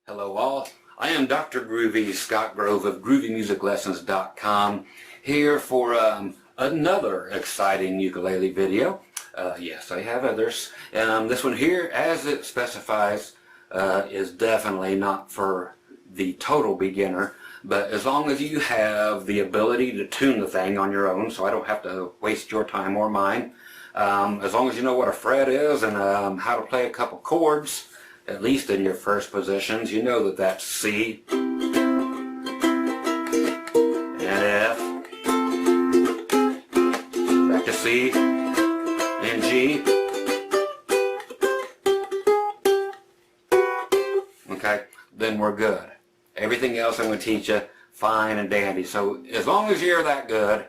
Hello all, I am Dr. Groovy Scott Grove of GroovyMusicLessons.com here for another exciting ukulele video. Yes, I have others. This one here, as it specifies, is definitely not for the total beginner, but as long as you have the ability to tune the thing on your own, so I don't have to waste your time or mine, as long as you know what a fret is and how to play a couple chords, at least in your first positions, you know that that's C and F, back to C and G. Okay, then we're good. Everything else I'm going to teach you, fine and dandy. So as long as you're that good,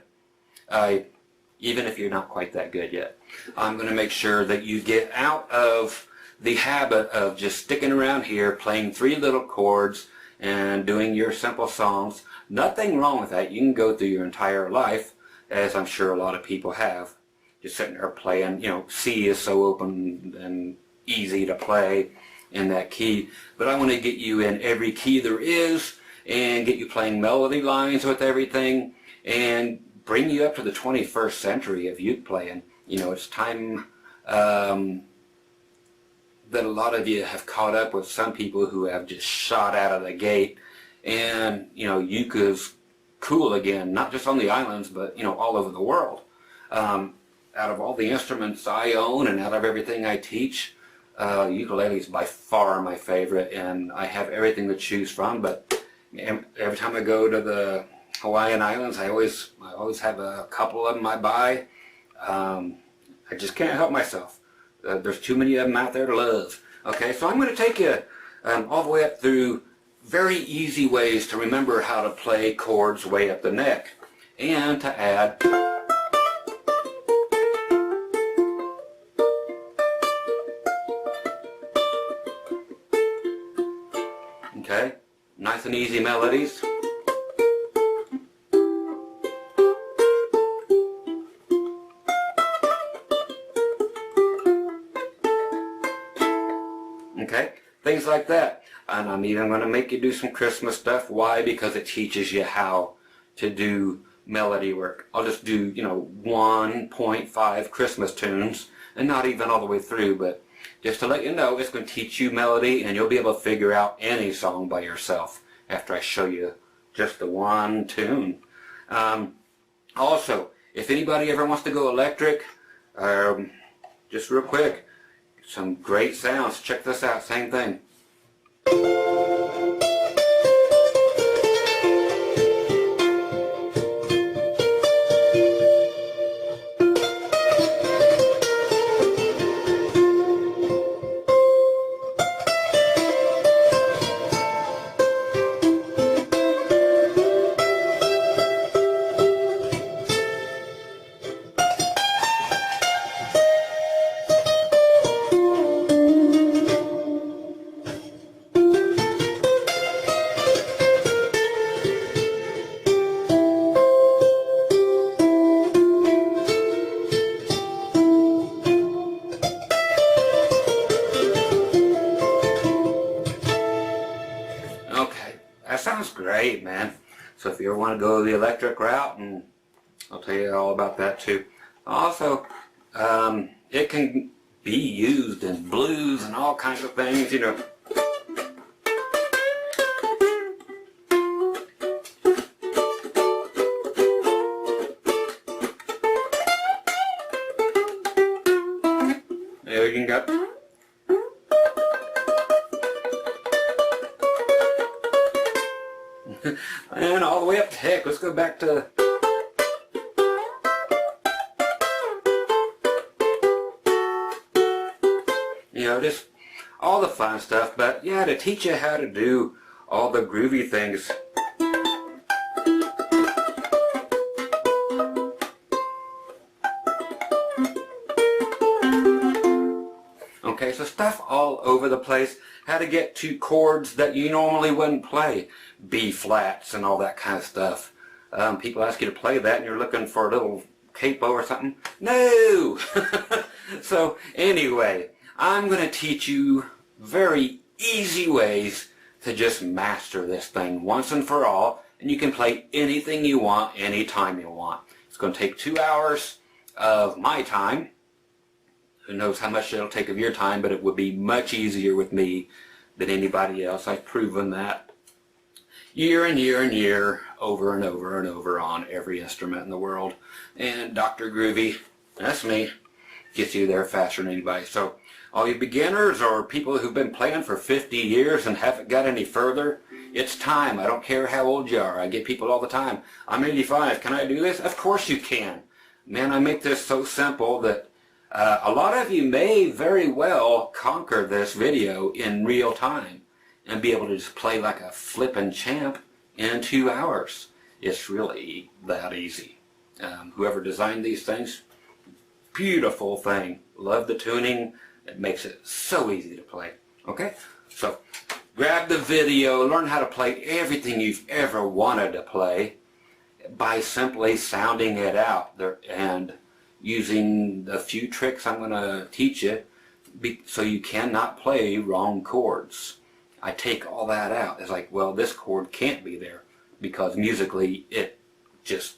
even if you're not quite that good yet, I'm going to make sure that you get out of the habit of just sticking around here playing three little chords and doing your simple songs. Nothing wrong with that. You can go through your entire life, as I'm sure a lot of people have, just sitting there playing. You know, C is so open and easy to play in that key, but I want to get you in every key there is and get you playing melody lines with everything and bring you up to the 21st century of uke playing. You know, it's time that a lot of you have caught up with some people who have just shot out of the gate, and you know, uke is cool again, not just on the islands, but you know, all over the world. Out of all the instruments I own and out of everything I teach, ukulele is by far my favorite, and I have everything to choose from. But every time I go to the Hawaiian Islands, I always have a couple of them I buy. I just can't help myself. There's too many of them out there to love. Okay, so I'm going to take you all the way up through very easy ways to remember how to play chords way up the neck and to add okay, nice and easy melodies. Okay, things like that. And I'm even going to make you do some Christmas stuff. Why? Because it teaches you how to do melody work. I'll just do, you know, 1.5 Christmas tunes, and not even all the way through, but just to let you know, it's going to teach you melody, and you'll be able to figure out any song by yourself after I show you just the one tune. Also, if anybody ever wants to go electric, just real quick, some great sounds. Check this out, same thing. That sounds great, man. So if you ever want to go the electric route, and I'll tell you all about that too. Also, it can be used in blues and all kinds of things, you know. There you can go. And all the way up to heck, let's go back to you know, just all the fun stuff. But yeah, to teach you how to do all the groovy things. Okay, so stuff all over the place. How to get to chords that you normally wouldn't play. B flats and all that kind of stuff. People ask you to play that and you're looking for a little capo or something. No! So anyway, I'm going to teach you very easy ways to just master this thing once and for all, and you can play anything you want, anytime you want. It's going to take 2 hours of my time. Who knows how much it'll take of your time, but it would be much easier with me than anybody else. I've proven that year and year and year, over and over and over on every instrument in the world. And Dr. Groovy, that's me, gets you there faster than anybody. So all you beginners or people who've been playing for 50 years and haven't got any further, it's time. I don't care how old you are. I get people all the time, I'm 85, can I do this? Of course you can. Man, I make this so simple that a lot of you may very well conquer this video in real time and be able to just play like a flippin' champ in 2 hours. It's really that easy. Whoever designed these things, beautiful thing. Love the tuning. It makes it so easy to play. Okay? So, grab the video, learn how to play everything you've ever wanted to play by simply sounding it out there and using a few tricks I'm going to teach you so you cannot play wrong chords. I take all that out. It's like, well, this chord can't be there because musically it just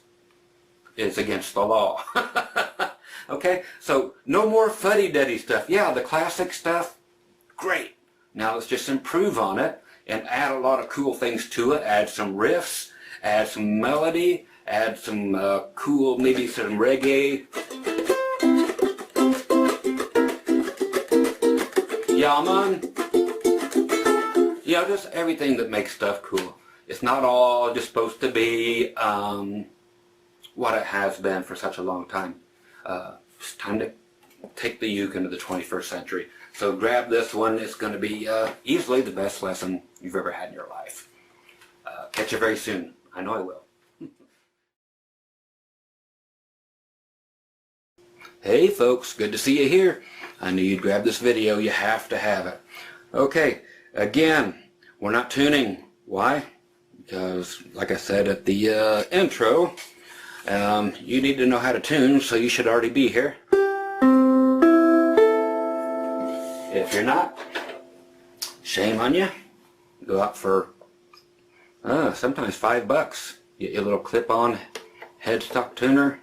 is against the law. Okay, so no more fuddy-duddy stuff. Yeah, the classic stuff, great. Now let's just improve on it and add a lot of cool things to it. Add some riffs, add some melody, add some cool, maybe some reggae. Yeah, man. Yeah, just everything that makes stuff cool. It's not all just supposed to be what it has been for such a long time. It's time to take the uke into the 21st century. So grab this one. It's going to be easily the best lesson you've ever had in your life. Catch you very soon. I know I will. Hey folks, good to see you here. I knew you'd grab this video. You have to have it. Okay, again, we're not tuning. Why? Because, like I said at the intro, you need to know how to tune, so you should already be here. If you're not, shame on you. Go out for sometimes $5. Get your little clip-on headstock tuner.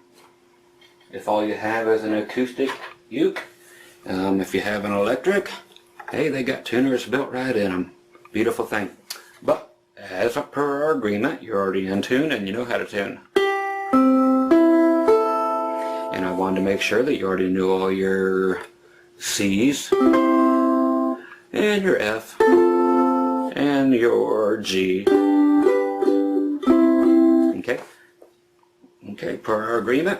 If all you have is an acoustic uke, if you have an electric, hey, they got tuners built right in them. Beautiful thing. But as per our agreement, you're already in tune and you know how to tune. And I wanted to make sure that you already knew all your C's and your F and your G. Okay? Okay, per our agreement,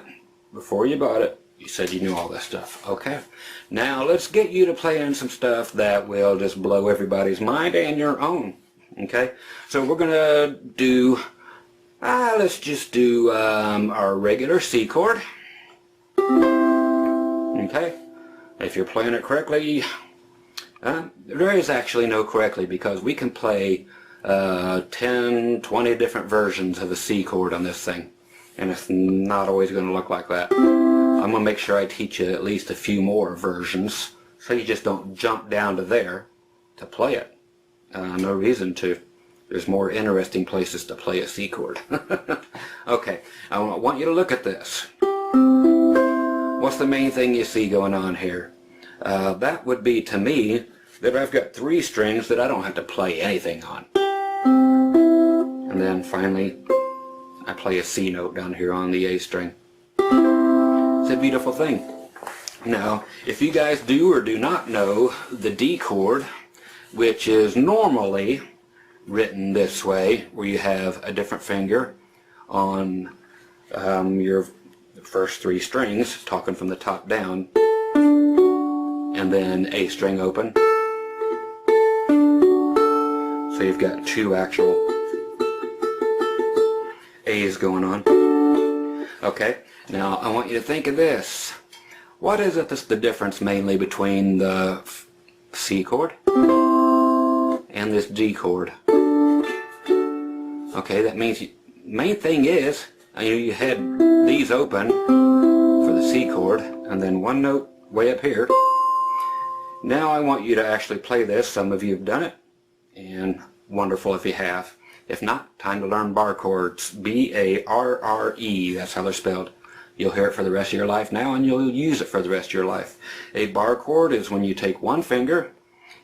before you bought it, you said you knew all this stuff. Okay? Now let's get you to play in some stuff that will just blow everybody's mind and your own. Okay? So we're going to do, let's just do our regular C chord. Okay? If you're playing it correctly, there is actually no correctly, because we can play 10, 20 different versions of the C chord on this thing. And it's not always going to look like that. I'm going to make sure I teach you at least a few more versions, so you just don't jump down to there to play it. No reason to. There's more interesting places to play a C chord. Okay, I want you to look at this. What's the main thing you see going on here? That would be, to me, that I've got 3 strings that I don't have to play anything on. And then finally, I play a C note down here on the A string. It's a beautiful thing. Now, if you guys do or do not know the D chord, which is normally written this way, where you have a different finger on your first 3 strings, talking from the top down, and then A string open. So you've got 2 actual A's going on. Okay, now I want you to think of this. What is it that's the difference mainly between the C chord and this D chord? Okay, that means main thing is you had these open for the C chord and then 1 note way up here. Now I want you to actually play this. Some of you have done it, and wonderful if you have. If not, time to learn bar chords. B-A-R-R-E, that's how they're spelled. You'll hear it for the rest of your life now, and you'll use it for the rest of your life. A bar chord is when you take one finger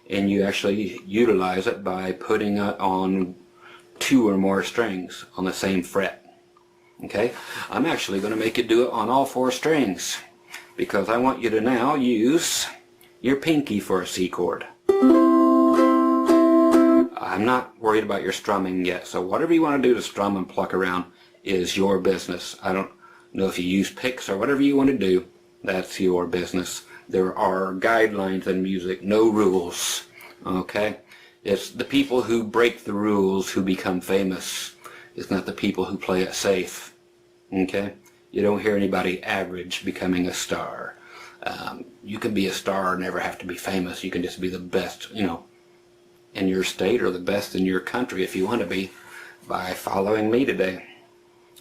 and you actually utilize it by putting it on 2 or more strings on the same fret. Okay? I'm actually going to make you do it on all 4 strings, because I want you to now use your pinky for a C chord. I'm not worried about your strumming yet, so whatever you want to do to strum and pluck around is your business. I don't know if you use picks or whatever you want to do, that's your business. There are guidelines in music, no rules. Okay? It's the people who break the rules who become famous. It's not the people who play it safe. Okay? You don't hear anybody average becoming a star. You can be a star and never have to be famous. You can just be the best, you know, in your state or the best in your country if you want to be, by following me today.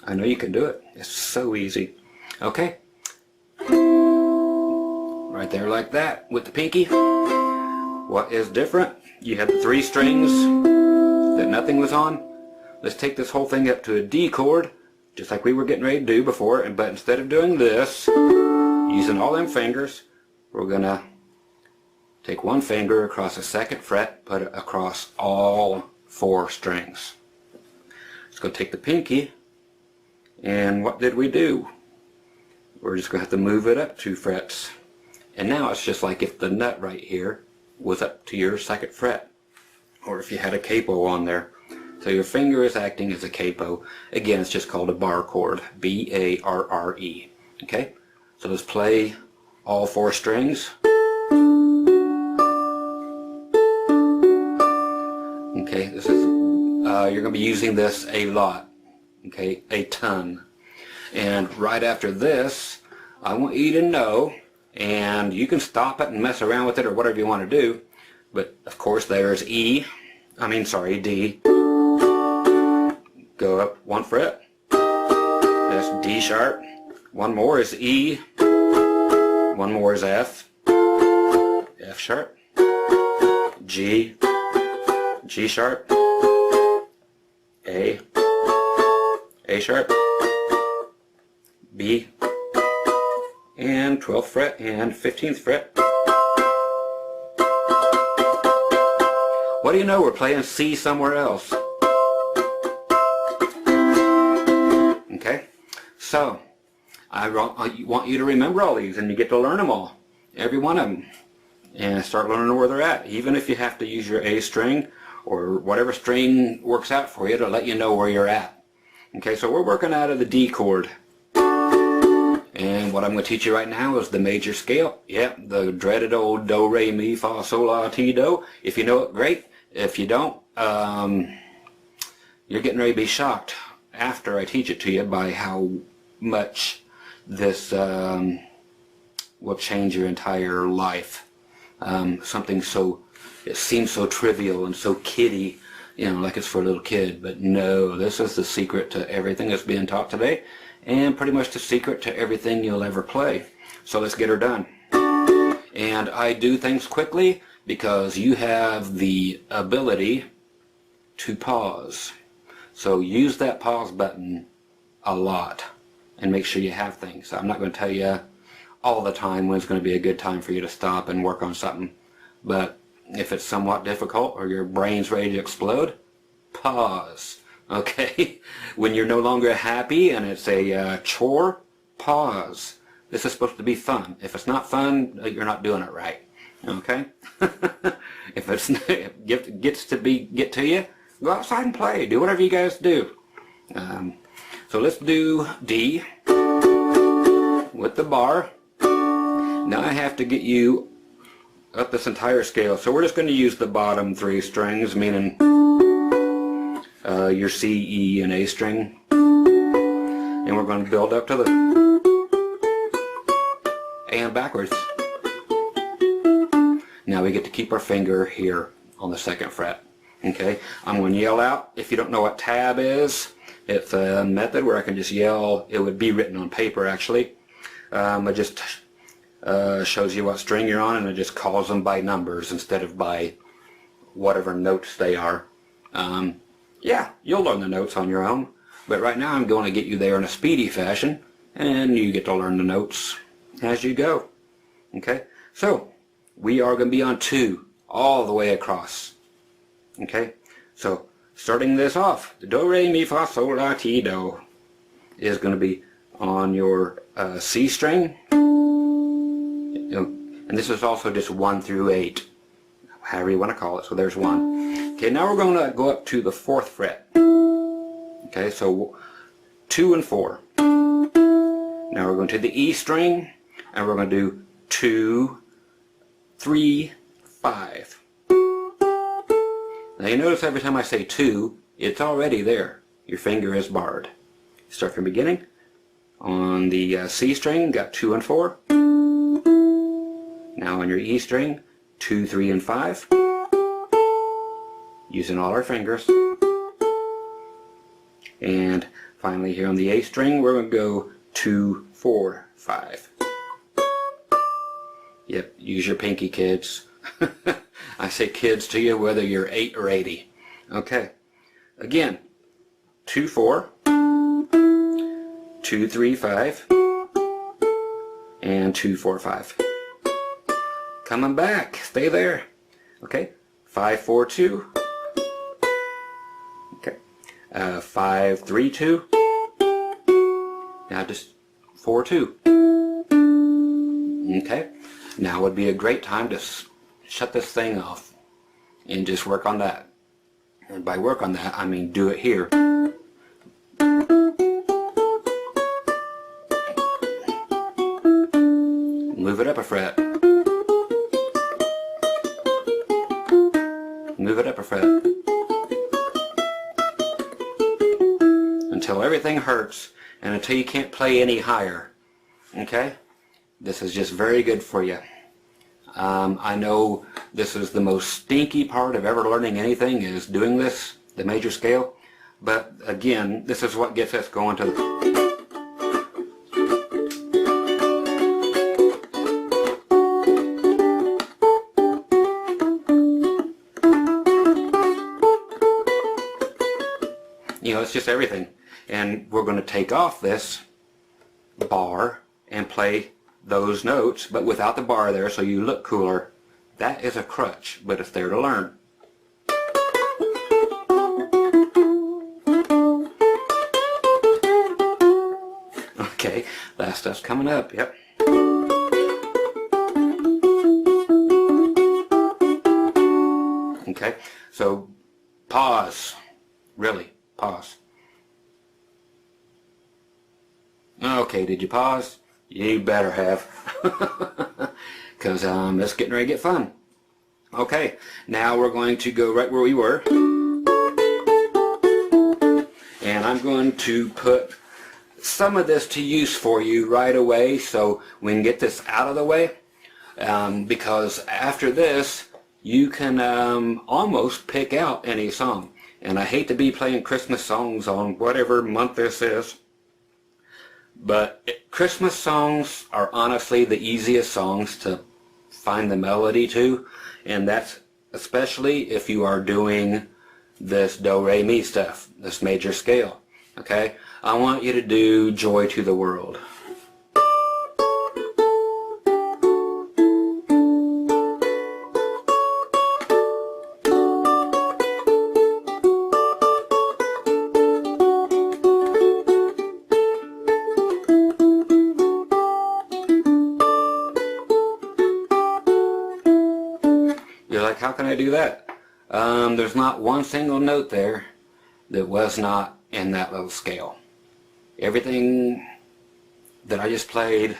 I know you can do it. It's so easy. Okay? Right there like that with the pinky. What is different? You had the 3 strings that nothing was on. Let's take this whole thing up to a D chord, just like we were getting ready to do before, but instead of doing this, using all them fingers, we're going to take one finger across the 2nd fret, put it across all 4 strings. Let's go take the pinky, and what did we do? We're just going to have to move it up 2 frets. And now it's just like if the nut right here was up to your 2nd fret, or if you had a capo on there. So your finger is acting as a capo. Again, it's just called a bar chord, B-A-R-R-E. Okay? So let's play all 4 strings. Okay, this is you're going to be using this a lot, okay, a ton. And right after this, I want you to know, and you can stop it and mess around with it or whatever you want to do, but of course there's D. Go up 1 fret, that's D sharp, 1 more is E, 1 more is F, F sharp, G, G sharp, A sharp, B, and 12th fret and 15th fret. What do you know, we're playing C somewhere else. Okay, so I want you to remember all these, and you get to learn them all, every one of them, and start learning where they're at, even if you have to use your A string or whatever string works out for you to let you know where you're at. Okay, so we're working out of the D chord. And what I'm going to teach you right now is the major scale. Yep, the dreaded old do, re, mi, fa, sol, la, ti, do. If you know it, great. If you don't, you're getting ready to be shocked after I teach it to you by how much this will change your entire life. Something so, it seems so trivial and so kiddie, you know, like it's for a little kid, but no, this is the secret to everything that's being taught today, and pretty much the secret to everything you'll ever play. So let's get her done. And I do things quickly because you have the ability to pause. So use that pause button a lot and make sure you have things. I'm not going to tell you all the time when it's going to be a good time for you to stop and work on something, but if it's somewhat difficult or your brain's ready to explode, pause. Okay? When you're no longer happy and it's a chore, pause. This is supposed to be fun. If it's not fun, you're not doing it right. Okay? If it's gets to get to you, go outside and play. Do whatever you guys do. So let's do D with the bar. Now I have to get you up this entire scale. So we're just going to use the bottom 3 strings, meaning your C, E, and A string. And we're going to build up to the and backwards. Now we get to keep our finger here on the 2nd fret. Okay, I'm going to yell out. If you don't know what tab is, it's a method where I can just yell. It would be written on paper actually. It just shows you what string you're on, and it just calls them by numbers instead of by whatever notes they are. Yeah, you'll learn the notes on your own, but right now I'm going to get you there in a speedy fashion, and you get to learn the notes as you go. Okay, so we are going to be on 2 all the way across. Okay, so starting this off, the do, re, mi, fa, sol, la, ti, do is going to be on your C string, and this is also just 1 through 8, however you want to call it. So there's 1. Okay, now we're going to go up to the 4th fret. Okay, so 2 and 4. Now we're going to the E string, and we're going to do 2, 3, 5. Now you notice every time I say 2, it's already there. Your finger is barred. Start from the beginning. On the C string, got 2 and 4. Now on your E string, 2, 3, and 5. Using all our fingers. And finally here on the A string, we're going to go 2, 4, 5. Yep, use your pinky, kids. I say kids to you whether you're 8 or 80. Okay, again, 2, 4, 2, 3, 5, and 2, 4, 5. Coming back, stay there. Okay, 5, 4, 2. Okay, 5, 3, 2. Now just 4, 2. Okay, now would be a great time to shut this thing off and just work on that. And by work on that, I mean do it here. Move it up a fret. Move it up a fret. Until everything hurts and until you can't play any higher. Okay? This is just very good for you. I know this is the most stinky part of ever learning anything, is doing this, the major scale. But again, this is what gets us going to the... You know, it's just everything. And we're going to take off this bar and play those notes, but without the bar there, so you look cooler. That is a crutch, but it's there to learn. Okay, that stuff's coming up, yep. Okay, so pause. Really, pause. Okay, did you pause? You better have. Because it's getting ready to get fun. Okay, now we're going to go right where we were. And I'm going to put some of this to use for you right away so we can get this out of the way. Because after this, you can almost pick out any song. And I hate to be playing Christmas songs on whatever month this is. But Christmas songs are honestly the easiest songs to find the melody to, and that's especially if you are doing this do, re, mi stuff, this major scale. Okay? I want you to do Joy to the World. You're like, how can I do that? There's not one single note there that was not in that little scale. Everything that I just played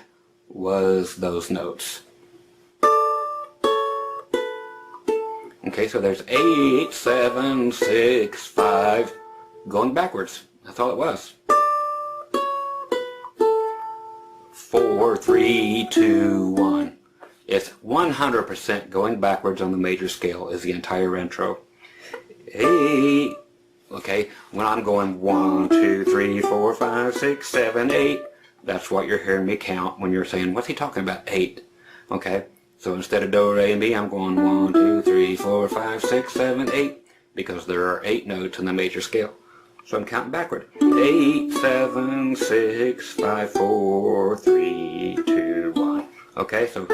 was those notes. Okay, so there's 8, 7, 6, 5, going backwards. That's all it was. 4, 3, 2, 1. It's 100% going backwards on the major scale is the entire intro. 8. Okay, when I'm going 1, 2, 3, 4, 5, 6, 7, 8, that's what you're hearing me count when you're saying, what's he talking about? 8. Okay, so instead of do, re, mi, I'm going 1, 2, 3, 4, 5, 6, 7, 8. because there are 8 notes in the major scale. So I'm counting backward. 8, 7, 6, 5, 4, 3, 2, 1. Okay, so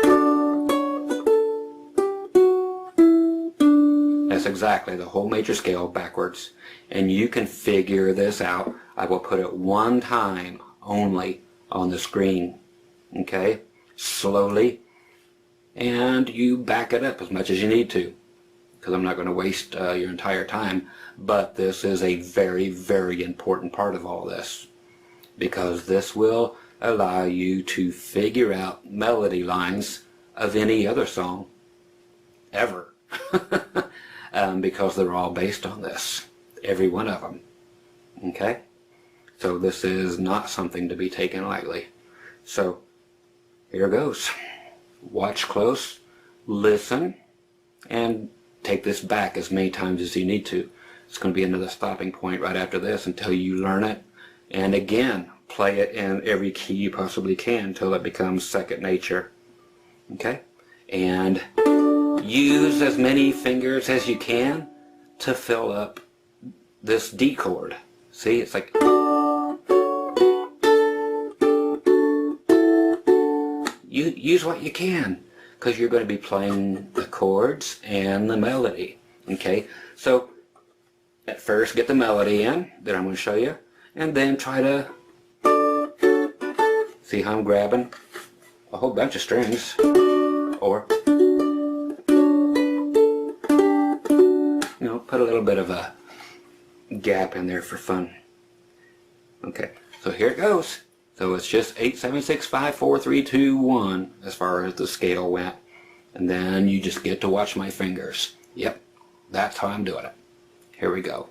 that's exactly the whole major scale backwards. And you can figure this out. I will put it one time only on the screen. Okay, slowly. And you back it up as much as you need to, because I'm not going to waste your entire time. But this is a very, very important part of all this, because this will allow you to figure out melody lines of any other song ever. Because they're all based on this, every one of them. Okay, so this is not something to be taken lightly. So here goes. Watch close, listen, and take this back as many times as you need to. It's going to be another stopping point right after this until you learn it. And again, play it in every key you possibly can until it becomes second nature. Okay? And use as many fingers as you can to fill up this D chord. See, it's like... Use what you can, because you're going to be playing the chords and the melody. Okay, so at first get the melody in, then I'm going to show you, and then try to see how I'm grabbing a whole bunch of strings, or put a little bit of a gap in there for fun. Okay, so here it goes. So it's just 8, 7, 6, 5, 4, 3, 2, 1 as far as the scale went. And then you just get to watch my fingers. Yep, that's how I'm doing it. Here we go.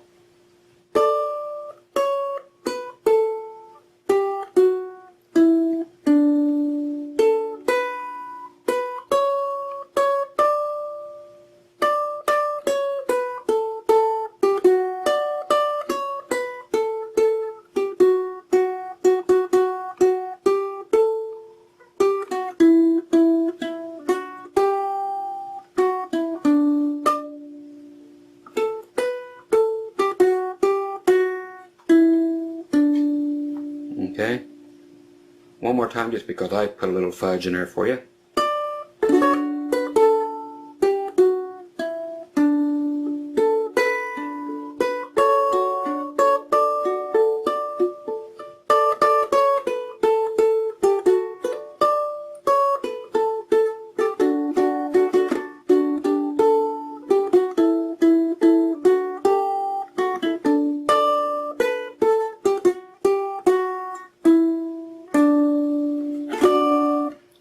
Okay, one more time just because I put a little fudge in there for you.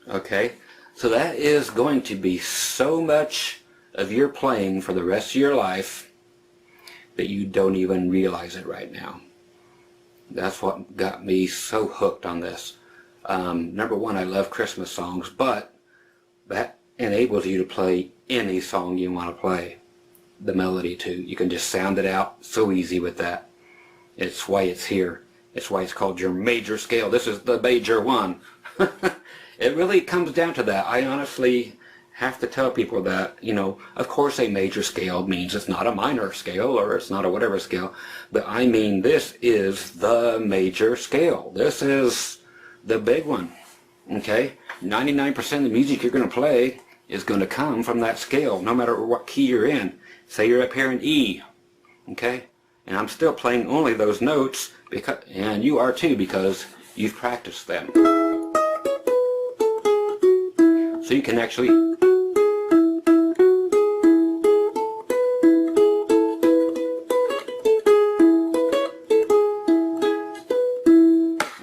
Okay, so that is going to be so much of your playing for the rest of your life that you don't even realize it right now. That's what got me so hooked on this. Number one, I love Christmas songs, but that enables you to play any song you want to play the melody to. You can just sound it out so easy with that. It's why it's here. It's why it's called your major scale. This is the major one. It really comes down to that. I honestly have to tell people that, of course a major scale means it's not a minor scale or it's not a whatever scale, but I mean this is the major scale. This is the big one, okay? 99% of the music you're going to play is going to come from that scale, no matter what key you're in. Say you're up here in E, okay? And I'm still playing only those notes, and you are too, because you've practiced them. So you can actually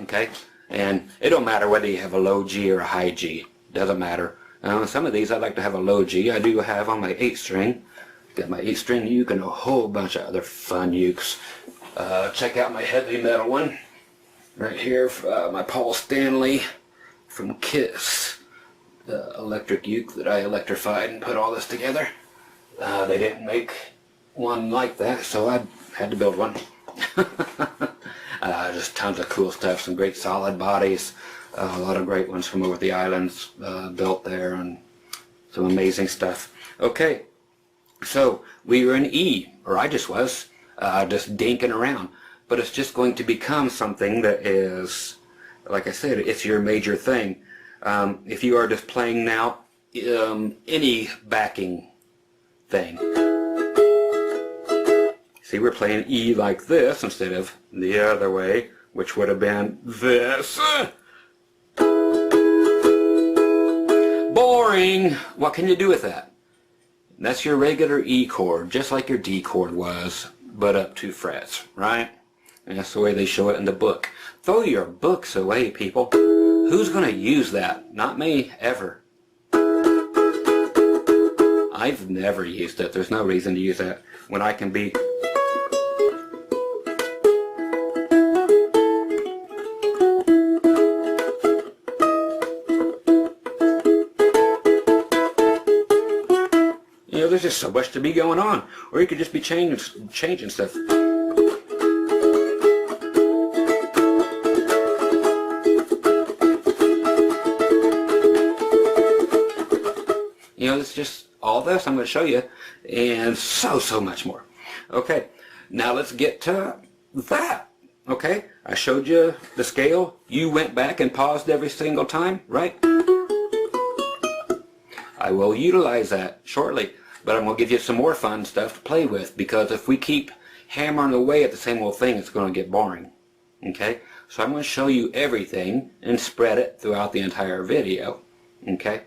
okay, and it don't matter whether you have a low G or a high G, doesn't matter. Some of these I like to have a low G. I do have on my 8 string. Got my 8 string uke and a whole bunch of other fun ukes. Check out my heavy metal one right here, my Paul Stanley from Kiss. The electric uke that I electrified and put all this together. They didn't make one like that, so I had to build one. Just tons of cool stuff, some great solid bodies, a lot of great ones from over the islands built there, and some amazing stuff. Okay, So we were in E, or I just was, just dinking around. But it's just going to become something that is, like I said, it's your major thing. If you are just playing now any backing thing. See, we're playing E like this instead of the other way, which would have been this. Boring! What can you do with that? That's your regular E chord, just like your D chord was, but up 2 frets, right? And that's the way they show it in the book. Throw your books away, people. Who's going to use that? Not me, ever. I've never used it. There's no reason to use that when I can be... You know, there's just so much to be going on. Or you could just be changing stuff. You know, it's just all this I'm going to show you, and so much more. Okay, now let's get to that. Okay, I showed you the scale. You went back and paused every single time, right? I will utilize that shortly, but I'm going to give you some more fun stuff to play with, because if we keep hammering away at the same old thing, it's going to get boring. Okay, so I'm going to show you everything and spread it throughout the entire video. Okay.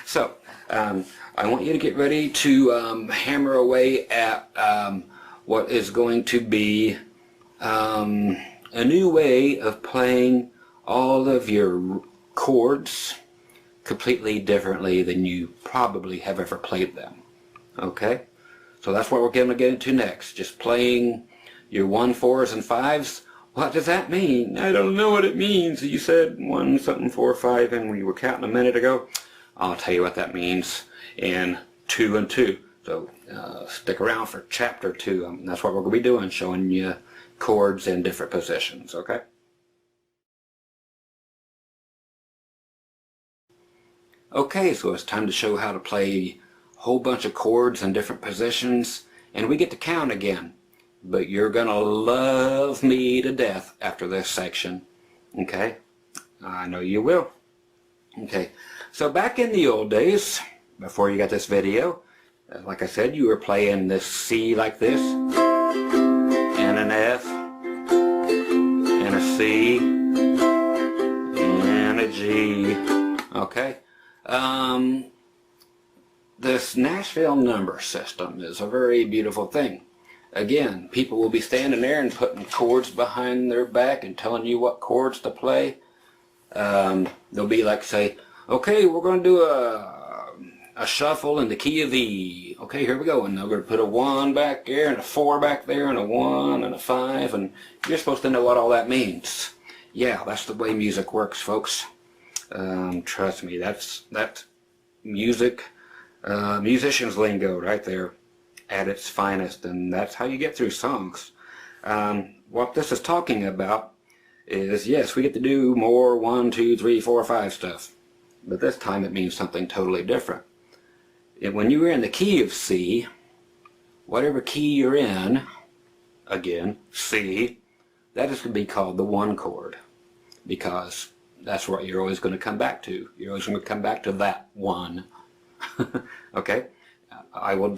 So, I want you to get ready to hammer away at what is going to be a new way of playing all of your chords completely differently than you probably have ever played them. Okay? So that's what we're going to get into next. Just playing your 1, 4s, and 5s. What does that mean? I don't know what it means. You said 1 something 4 5 and we were counting a minute ago. I'll tell you what that means in 2 and 2. So stick around for chapter 2. That's what we're going to be doing, showing you chords in different positions. Okay? Okay, so it's time to show how to play a whole bunch of chords in different positions, and we get to count again. But you're going to love me to death after this section. Okay? I know you will. Okay, so back in the old days, before you got this video, like I said, you were playing this C like this, and an F, and a C, and a G. Okay? This Nashville number system is a very beautiful thing. Again, people will be standing there and putting chords behind their back and telling you what chords to play. They'll be like, say, okay, we're going to do a shuffle in the key of E. Okay, here we go. And they're going to put a 1 back there and a 4 back there and a 1 and a 5. And you're supposed to know what all that means. Yeah, that's the way music works, folks. Trust me, that's music, musician's lingo right there at its finest. And that's how you get through songs. What this is talking about is, yes, we get to do more 1, 2, 3, 4, 5 stuff. But this time it means something totally different. When you are in the key of C, whatever key you're in, again, C, that is going to be called the 1 chord. Because that's what you're always going to come back to. You're always going to come back to that 1. Okay? I will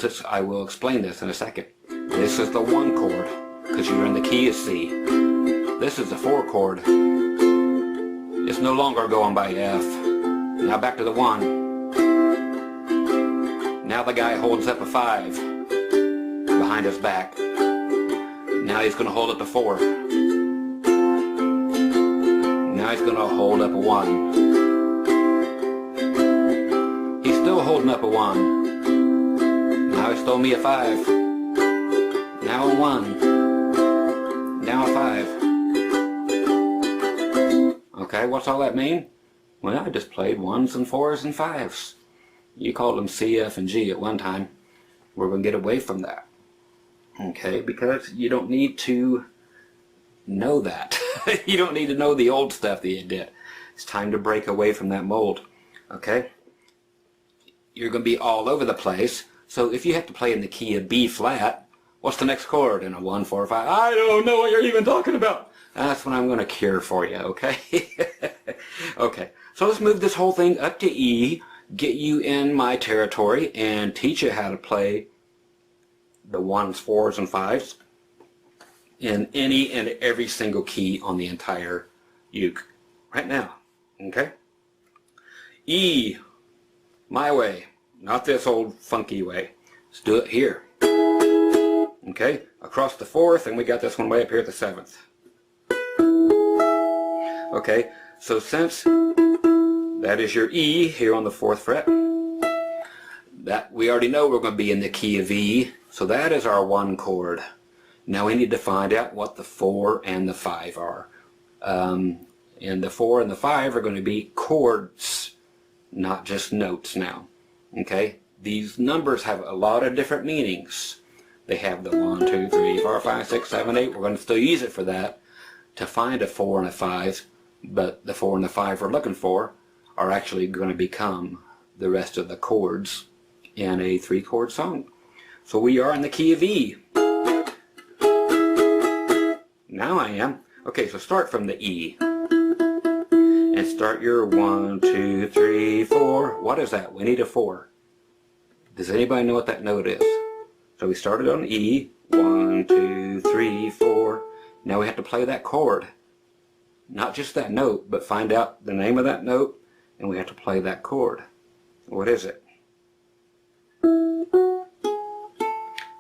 explain this in a second. This is the 1 chord, because you're in the key of C. This is the 4 chord. It's no longer going by F. Now back to the 1. Now the guy holds up a 5 behind his back. Now he's going to hold up a 4. Now he's going to hold up a 1. He's still holding up a 1. Now he's thrown me a 5. Now a 1. Now a 5. Okay, what's all that mean? Well, I just played 1s and 4s and 5s. You called them C, F, and G at one time. We're going to get away from that. Okay, because you don't need to know that. You don't need to know the old stuff that you did. It's time to break away from that mold. Okay? You're going to be all over the place. So if you have to play in the key of B flat, what's the next chord in a 1, 4, 5? I don't know what you're even talking about. That's what I'm going to cure for you, okay? Okay, so let's move this whole thing up to E, get you in my territory, and teach you how to play the 1s, 4s, and 5s in any and every single key on the entire uke right now, okay? E, my way, not this old funky way. Let's do it here. Okay, across the 4th, and we got this one way up here at the 7th. Okay, so since that is your E here on the 4th fret, that we already know we're going to be in the key of E, so that is our 1 chord. Now we need to find out what the 4 and the 5 are. And the 4 and the 5 are going to be chords, not just notes now. Okay, these numbers have a lot of different meanings. They have the 1, 2, 3, 4, 5, 6, 7, 8. We're going to still use it for that to find a 4 and a 5, but the 4 and the 5 we're looking for are actually going to become the rest of the chords in a 3-chord song. So we are in the key of E. Now I am. Okay, so start from the E. And start your 1, 2, 3, 4. What is that? We need a 4. Does anybody know what that note is? So we started on E. 1, 2, 3, 4. Now we have to play that chord. Not just that note, but find out the name of that note, and we have to play that chord. What is it?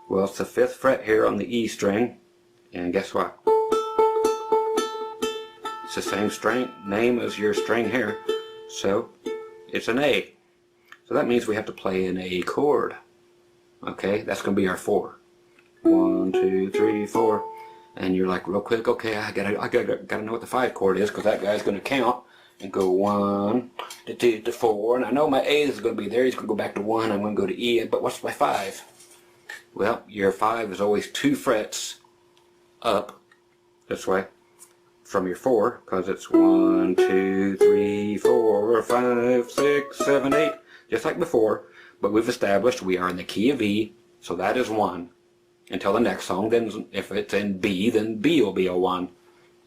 Well, it's the 5th fret here on the E string, and guess what? It's the same string name as your string here, so it's an A. So that means we have to play an A chord. Okay, that's going to be our 4. 1, 2, 3, 4. And you're like, real quick, okay, I gotta know what the 5 chord is, because that guy's going to count and go 1 to 2 to 4. And I know my A is going to be there. He's going to go back to 1. I'm going to go to E. But what's my 5? Well, your 5 is always 2 frets up this way from your 4, because it's 1, 2, 3, 4, 5, 6, 7, 8, just like before. But we've established we are in the key of E, so that is 1. Until the next song, then if it's in B, then B will be a 1.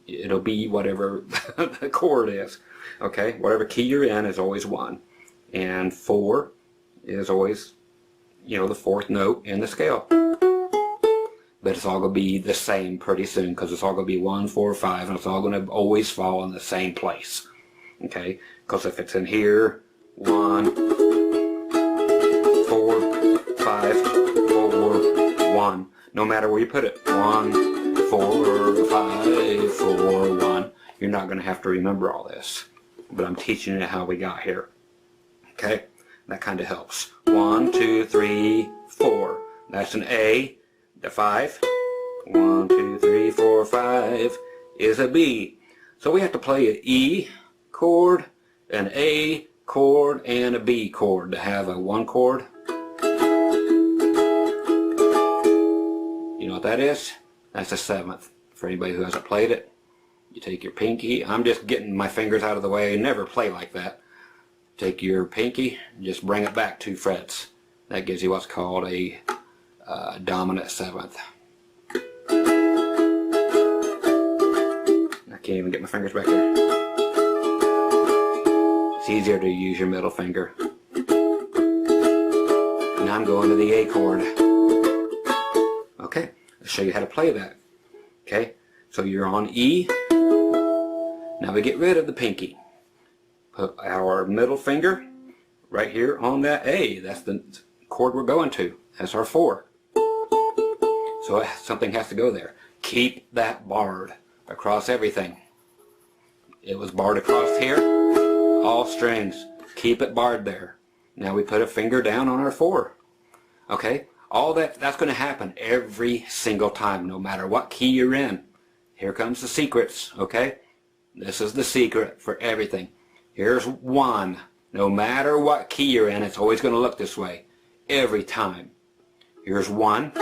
It'll be whatever the chord is. Okay, whatever key you're in is always 1. And 4 is always, you know, the 4th note in the scale. But it's all going to be the same pretty soon, because it's all going to be 1, 4, 5, and it's all going to always fall in the same place. Okay, because if it's in here, 1, 4, 5, 4, 1. No matter where you put it, 1, 4, 5, 4, 1. You're not going to have to remember all this, but I'm teaching you how we got here. Okay, that kind of helps. 1, 2, 3, 4. That's an A. The 5. 1, 2, 3, 4, 5 is a B. So we have to play an E chord, an A chord, and a B chord to have a 1 chord. You know what that is? That's the 7th. For anybody who hasn't played it, you take your pinky. I'm just getting my fingers out of the way. Never play like that. Take your pinky and just bring it back 2 frets. That gives you what's called a dominant 7th. I can't even get my fingers back there. It's easier to use your middle finger. Now I'm going to the A chord. Okay, let's show you how to play that. Okay, so you're on E. Now we get rid of the pinky. Put our middle finger right here on that A. That's the chord we're going to. That's our 4. So something has to go there. Keep that barred across everything. It was barred across here. All strings. Keep it barred there. Now we put a finger down on our 4. Okay? All that's going to happen every single time, no matter what key you're in. Here comes the secrets, okay? This is the secret for everything. Here's 1. No matter what key you're in, it's always going to look this way. Every time. Here's 1.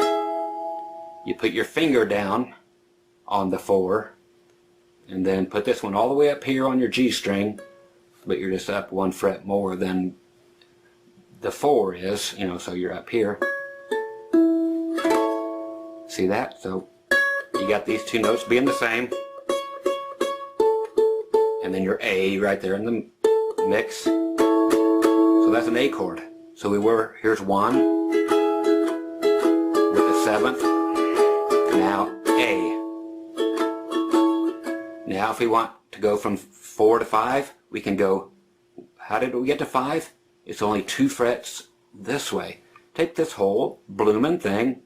You put your finger down on the 4, and then put this one all the way up here on your G string, but you're just up 1 fret more than the 4 is, you know, so you're up here. See that? So you got these two notes being the same. And then your A right there in the mix. So that's an A chord. So here's 1 with the 7th. Now A. Now if we want to go from 4 to 5, we can go, how did we get to 5? It's only 2 frets this way. Take this whole bloomin' thing.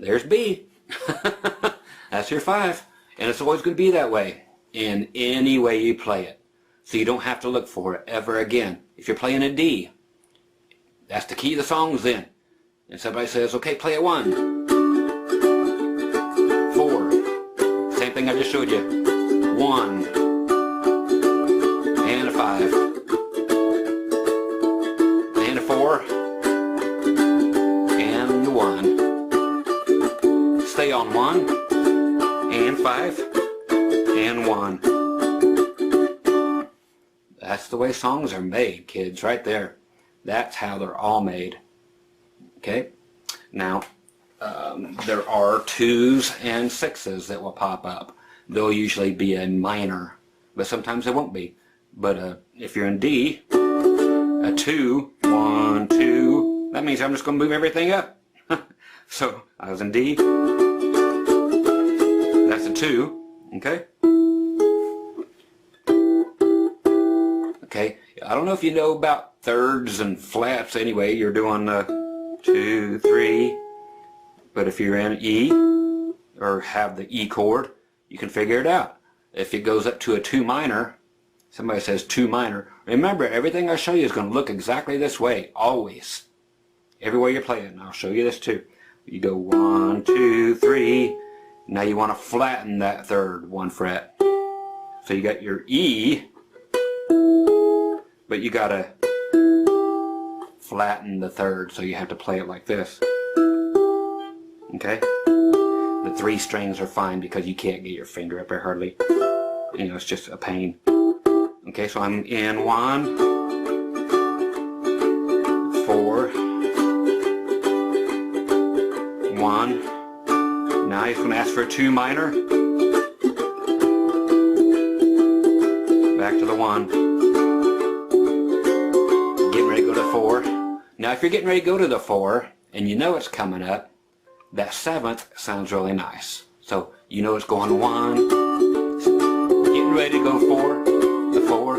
There's B. That's your 5. And it's always going to be that way in any way you play it. So you don't have to look for it ever again. If you're playing a D, that's the key the song's in. And somebody says, okay, play a 1. 4. Same thing I just showed you. 1. And a 5. And a 4. And a 1. Stay on 1. And 5. And 1. That's the way songs are made, kids, right there. That's how they're all made. Okay? Now, there are 2s and 6s that will pop up. They'll usually be a minor, but sometimes they won't be. But if you're in D, a 2, 1, 2, that means I'm just going to move everything up. So, I was in D. That's a 2, okay? Okay, I don't know if you know about thirds and flats anyway. You're doing 2, 3, but if you're in E, or have the E chord, you can figure it out. If it goes up to a 2 minor, somebody says 2 minor, remember everything I show you is going to look exactly this way, always. Everywhere you're playing, and I'll show you this too. You go 1, 2, 3, now you want to flatten that third 1 fret. So you got your E, but you got to flatten the third, so you have to play it like this. Okay? The 3 strings are fine because you can't get your finger up there hardly. You know, it's just a pain. Okay, so I'm in 1, 4, 1. Now he's going to ask for a 2 minor. Back to the 1. Getting ready to go to 4. Now if you're getting ready to go to the 4, and you know it's coming up, that 7th sounds really nice. So you know it's going 1, getting ready to go 4, the 4.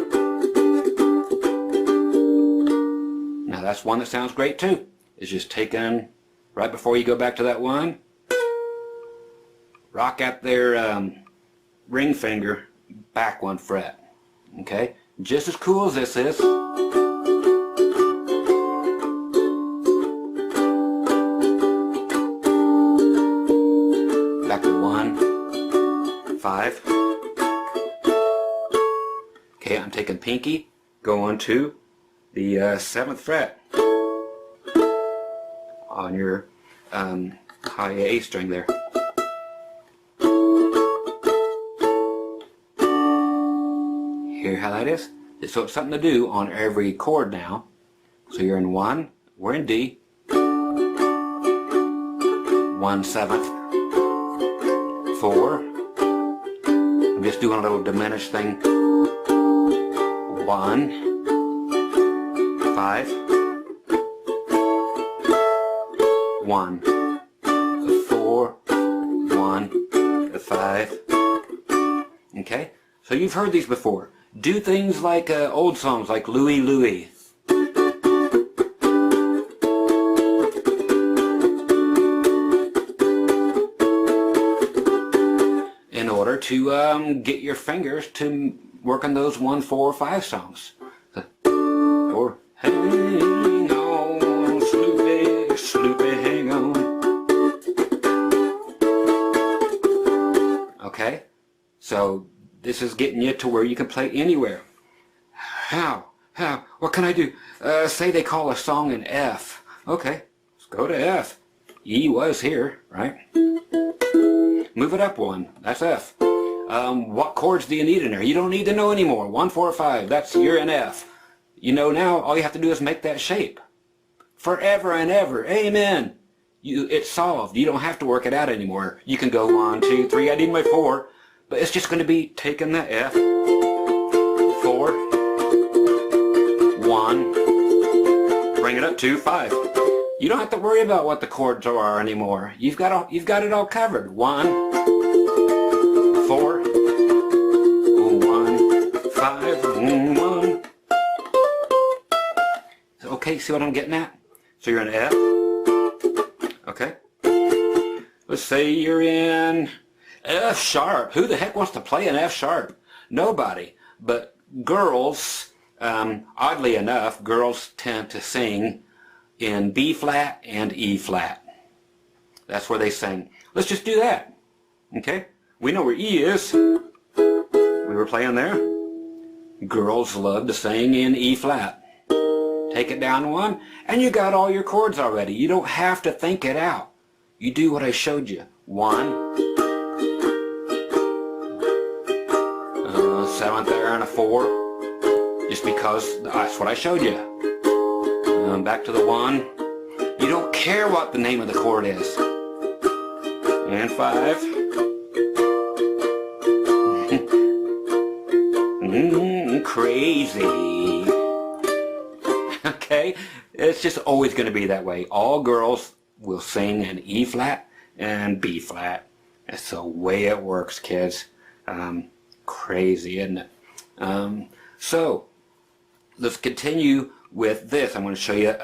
Now that's one that sounds great too. It's just taking, right before you go back to that 1, rock out their ring finger back 1 fret. Okay? Just as cool as this is. Back to 1, 5. Okay, I'm taking pinky, going to the 7th fret on your high A string there. Hear how that is? So it's something to do on every chord now. So you're in 1, we're in D, 1 7th, 4, I'm just doing a little diminished thing, 1, 5, 1, 4, 1, 5. Okay? So you've heard these before. Do things like old songs like Louie Louie. In order to get your fingers to work on those 1, 4, 5 songs. Or hang on, Sloopy, Sloopy, hang on. Okay? So this is getting you to where you can play anywhere. How? What can I do? Say they call a song an F. Okay, let's go to F. E was here, right? Move it up 1. That's F. What chords do you need in there? You don't need to know anymore. 1, 4, 5. That's, you're in F. You know now all you have to do is make that shape. Forever and ever. Amen. It's solved. You don't have to work it out anymore. You can go 1, 2, 3. I need my 4. But it's just going to be taking the F, 4, 1, bring it up to 5. You don't have to worry about what the chords are anymore. You've got it all covered. 1, 4, 1, 5, 1. Okay, see what I'm getting at? So you're in F. Okay. Let's say you're in F sharp. Who the heck wants to play an F sharp? Nobody. But girls, oddly enough, girls tend to sing in B flat and E flat. That's where they sing. Let's just do that. Okay? We know where E is. We were playing there. Girls love to sing in E flat. Take it down 1, and you got all your chords already. You don't have to think it out. You do what I showed you. 1, 7th there and a 4, just because that's what I showed you. Back to the 1. You don't care what the name of the chord is. And 5. Crazy. Okay? It's just always going to be that way. All girls will sing in E flat and B flat. That's the way it works, kids. Crazy, isn't it? So let's continue with this. I'm going to show you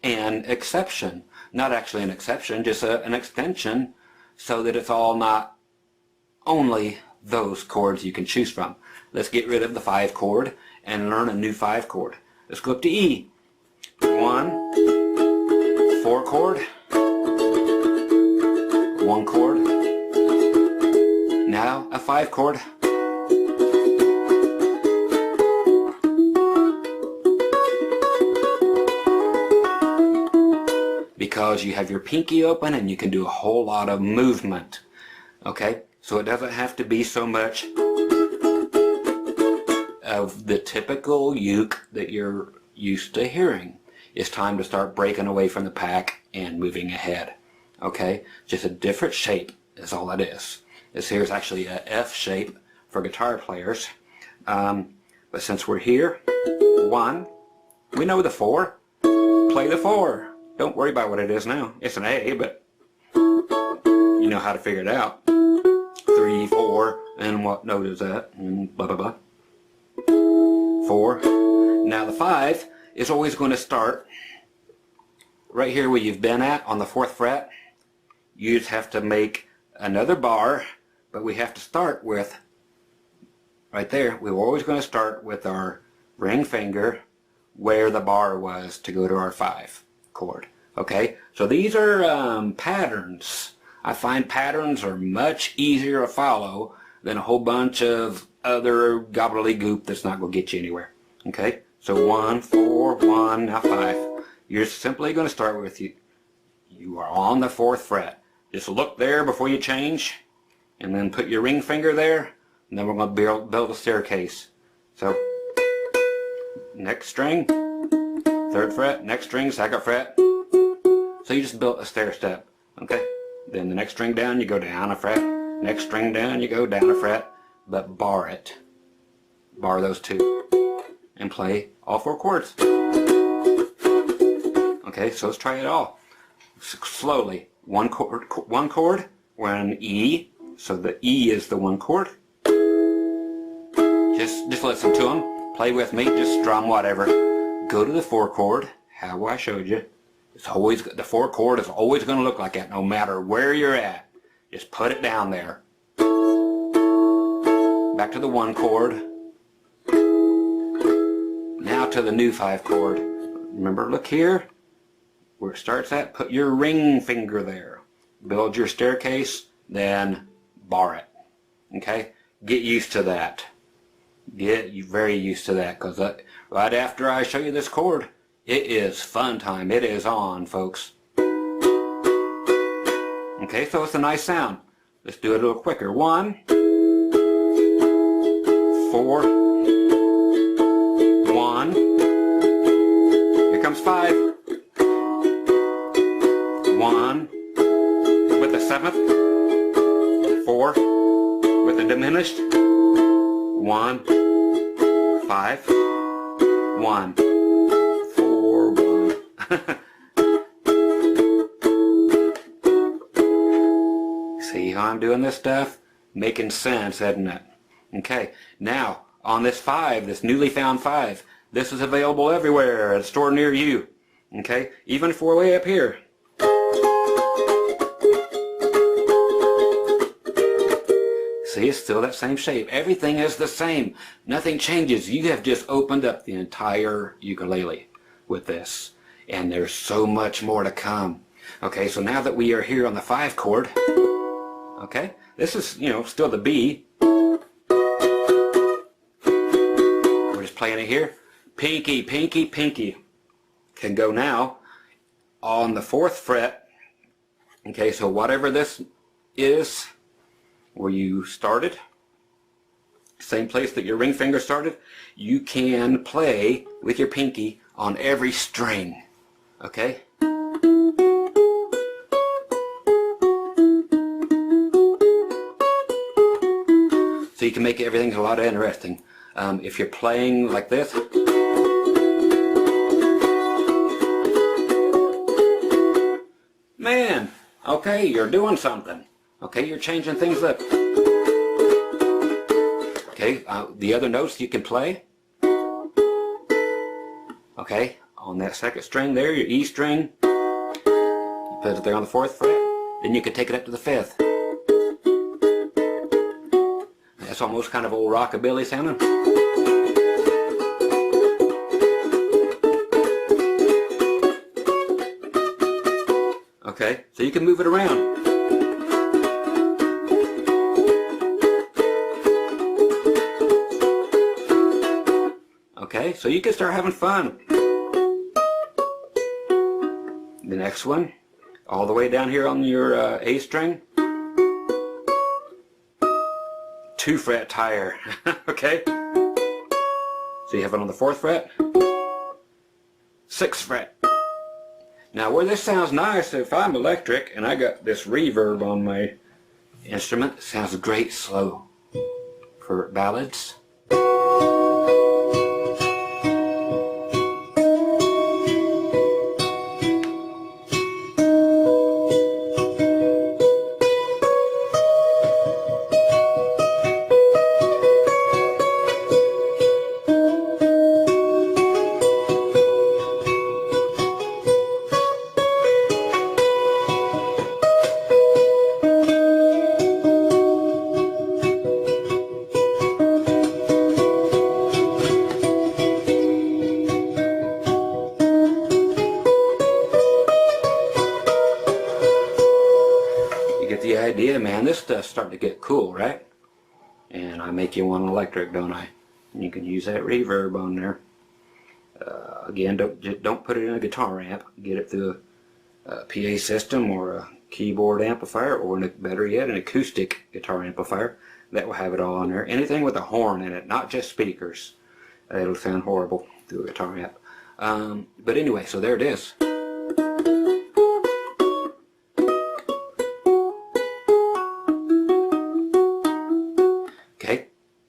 an exception. Not actually an exception, just an extension, so that it's all not only those chords you can choose from. Let's get rid of the 5 chord and learn a new 5 chord. Let's go up to E. 1, 4 chord, 1 chord. Now a 5 chord. Because you have your pinky open and you can do a whole lot of movement. Okay? So it doesn't have to be so much of the typical uke that you're used to hearing. It's time to start breaking away from the pack and moving ahead. Okay? Just a different shape is all that is. This here is actually a F shape for guitar players. But since we're here, 1, we know the 4. Play the 4. Don't worry about what it is now. It's an A, but you know how to figure it out. 3, 4, and what note is that? And blah, blah, blah. 4. Now the 5 is always going to start right here where you've been at on the 4th fret. You just have to make another bar, but we have to start with, right there, we're always going to start with our ring finger where the bar was to go to our 5 chord. Okay, so these are patterns. I find patterns are much easier to follow than a whole bunch of other gobbledygook that's not going to get you anywhere. Okay, so 1, 4, 1, now 5. You're simply going to start with you are on the 4th fret. Just look there before you change, and then put your ring finger there, and then we're going to build a staircase. So, next string, 3rd fret, next string, 2nd fret. So you just built a stair step, okay? Then the next string down, you go down a fret. Next string down, you go down a fret, but bar it. Bar those 2, and play all 4 chords. Okay, so let's try it all. Slowly, 1 chord, we're on E, so the E is the 1 chord. Just listen to them. Play with me, just strum whatever. Go to the 4 chord, how I showed you. It's always, the 4 chord is always going to look like that no matter where you're at. Just put it down there. Back to the 1 chord. Now to the new 5 chord. Remember, look here. Where it starts at, put your ring finger there. Build your staircase, then bar it. Okay? Get used to that. Get very used to that, because right after I show you this chord, it is fun time. It is on, folks. Okay, so it's a nice sound. Let's do it a little quicker. 1, 4, 1, times 5. 1 with the 7th. 4 with the diminished. 1, 5, 1, 4, 1. See how I'm doing this stuff? Making sense, isn't it? Okay, now on this 5, this newly found 5, this is available everywhere at a store near you. Okay, even if we're way up here. See, it's still that same shape. Everything is the same. Nothing changes. You have just opened up the entire ukulele with this. And there's so much more to come. Okay, so now that we are here on the 5 chord, okay, this is, you know, still the B. We're just playing it here. Pinky, pinky, pinky. Can go now on the 4th fret. Okay, so whatever this is, where you started, same place that your ring finger started, you can play with your pinky on every string. Okay? So you can make everything a lot interesting. If you're playing like this, man, okay, you're doing something. Okay, you're changing things up. Okay, the other notes you can play. Okay, on that 2nd string there, your E string, you put it there on the 4th fret, then you can take it up to the 5th. That's almost kind of old rockabilly sounding. Okay, so you can move it around. Okay, so you can start having fun. The next one, all the way down here on your A string, 2 fret higher. Okay, so you have it on the 4th fret, 6th fret. Now where this sounds nice, if I'm electric and I got this reverb on my instrument, it sounds great slow for ballads. The idea, man, this stuff's starting to get cool, right? And I make you one electric, don't I? And you can use that reverb on there. Again, don't put it in a guitar amp. Get it through a PA system or a keyboard amplifier, or better yet, an acoustic guitar amplifier. That will have it all on there. Anything with a horn in it, not just speakers. It'll sound horrible through a guitar amp. But anyway, so there it is.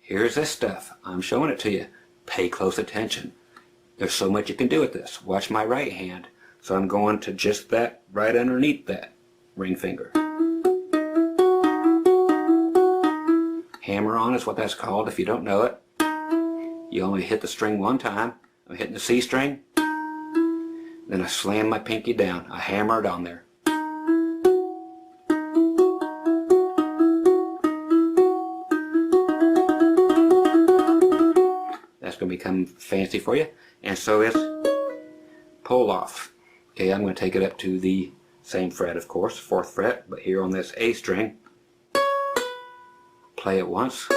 Here's this stuff. I'm showing it to you. Pay close attention. There's so much you can do with this. Watch my right hand. So I'm going to just that, right underneath that ring finger. Hammer on is what that's called if you don't know it. You only hit the string one time. I'm hitting the C string. Then I slam my pinky down. I hammer it on there. Going to become fancy for you, and so is pull off. Okay, I'm going to take it up to the same fret, of course, 4th fret, but here on this A string, play it once,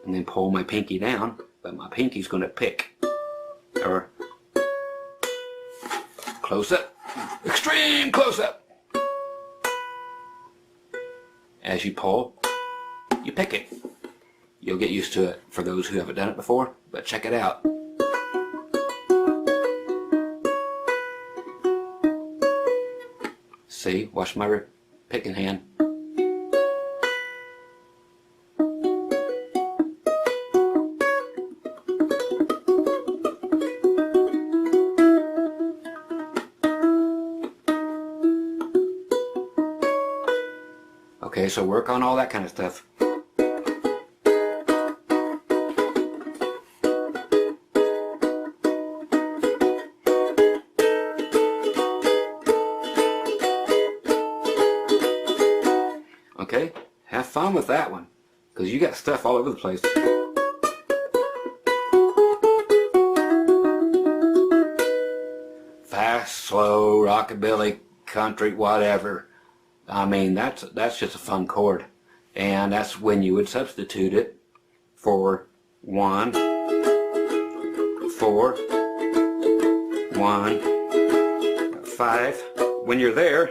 and then pull my pinky down, but my pinky's going to pick, or close up, extreme close up. As you pull, you pick it. You'll get used to it for those who haven't done it before, but check it out. See, watch my picking hand. Okay, so work on all that kind of stuff. Okay, have fun with that one, because you got stuff all over the place. Fast, slow, rockabilly, country, whatever. I mean, that's just a fun chord. And that's when you would substitute it for 1, 4, 1, 5. When you're there,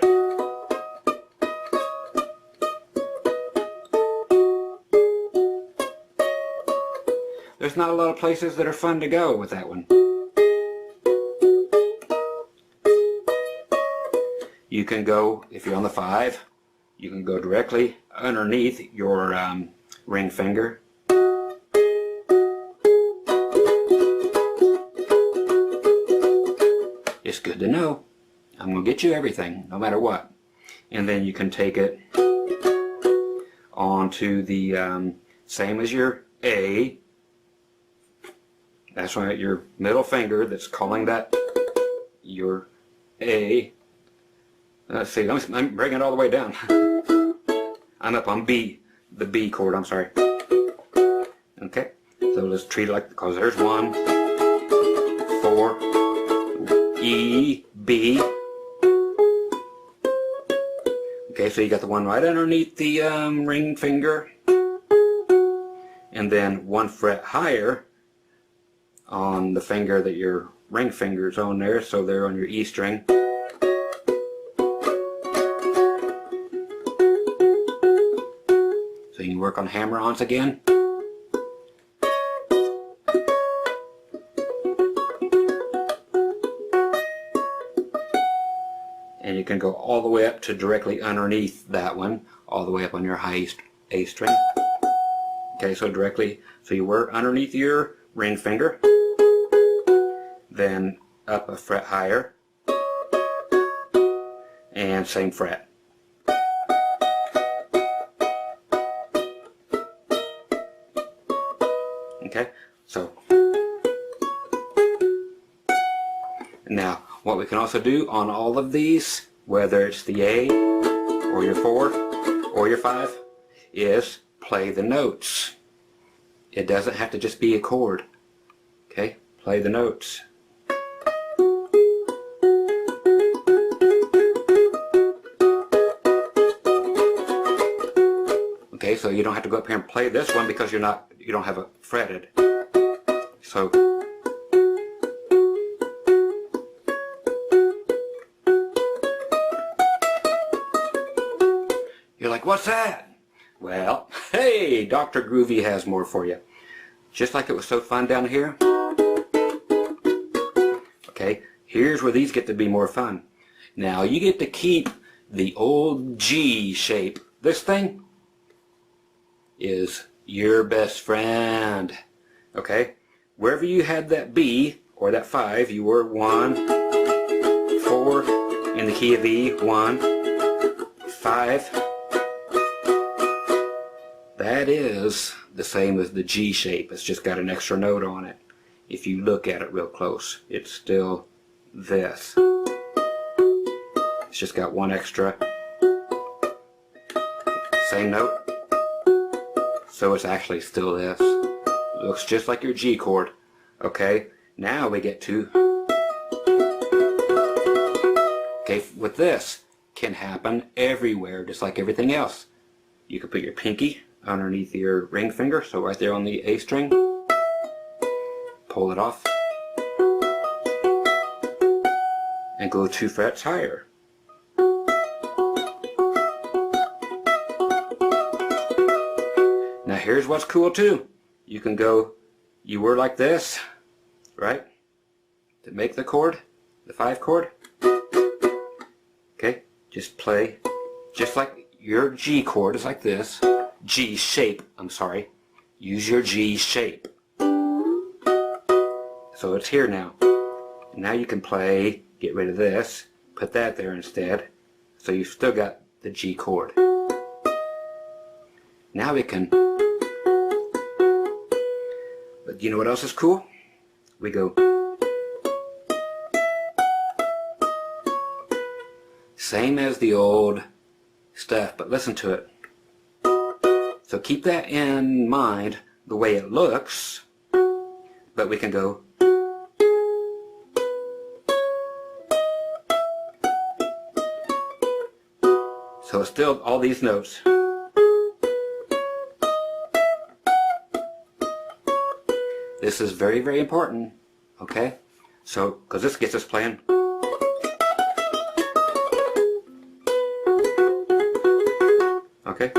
there's not a lot of places that are fun to go with that one. You can go, if you're on the 5, you can go directly underneath your ring finger. It's good to know. I'm going to get you everything, no matter what. And then you can take it onto the same as your A. That's right, your middle finger that's calling that your A. Let's see, I'm bringing it all the way down. I'm up on B, the B chord, I'm sorry. Okay, so let's treat it like, because there's 1, 4, E, B. Okay, so you got the one right underneath the ring finger. And then 1 fret higher on the finger that your ring finger's on there, so they're on your E string. So you can work on hammer-ons again. And you can go all the way up to directly underneath that one, all the way up on your high A string. Okay, so directly, so you work underneath your ring finger, then up a fret higher, and same fret. Okay, so now what we can also do on all of these, whether it's the A or your 4 or your 5, is play the notes. It doesn't have to just be a chord. Okay, play the notes. Okay, so you don't have to go up here and play this one because you don't have it fretted. So you're like, what's that? Well, hey, Dr. Groovy has more for you. Just like it was so fun down here. Okay, here's where these get to be more fun. Now you get to keep the old G shape. This thing is your best friend. Okay, wherever you had that B or that 5, you were 1, 4 in the key of E, 1, 5. That is the same as the G shape. It's just got an extra note on it. If you look at it real close, it's still this. It's just got one extra. Same note. So it's actually still this. It looks just like your G chord. Okay, now we get to... Okay, with this, can happen everywhere, just like everything else. You can put your pinky underneath your ring finger, so right there on the A string. Pull it off. And go 2 frets higher. Now here's what's cool too. You can go, you were like this, right? To make the chord, the 5 chord. Okay, just play just like your G chord is like this. G shape, I'm sorry. Use your G shape. So it's here now. Now you can play, get rid of this, put that there instead. So you've still got the G chord. Now we can, but you know what else is cool? We go, same as the old stuff, but listen to it. So keep that in mind, the way it looks, but we can go, so it's still all these notes. This is very, very important, okay? So, because this gets us playing. Okay?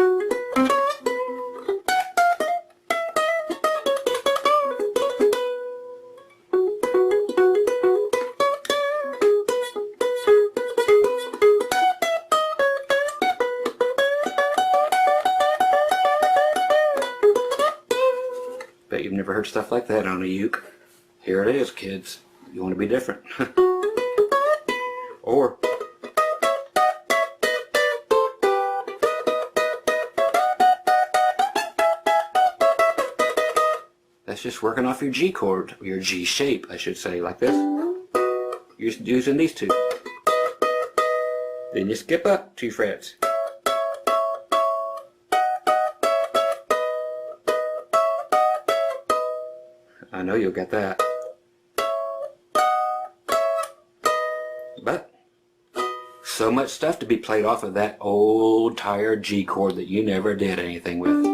Bet you've never heard stuff like that on a uke. Here it is, kids. You want to be different. Or that's just working off your G chord, or your G shape, I should say, like this. You're using these two. Then you skip up 2 frets. I know you'll get that. But so much stuff to be played off of that old tired G chord that you never did anything with.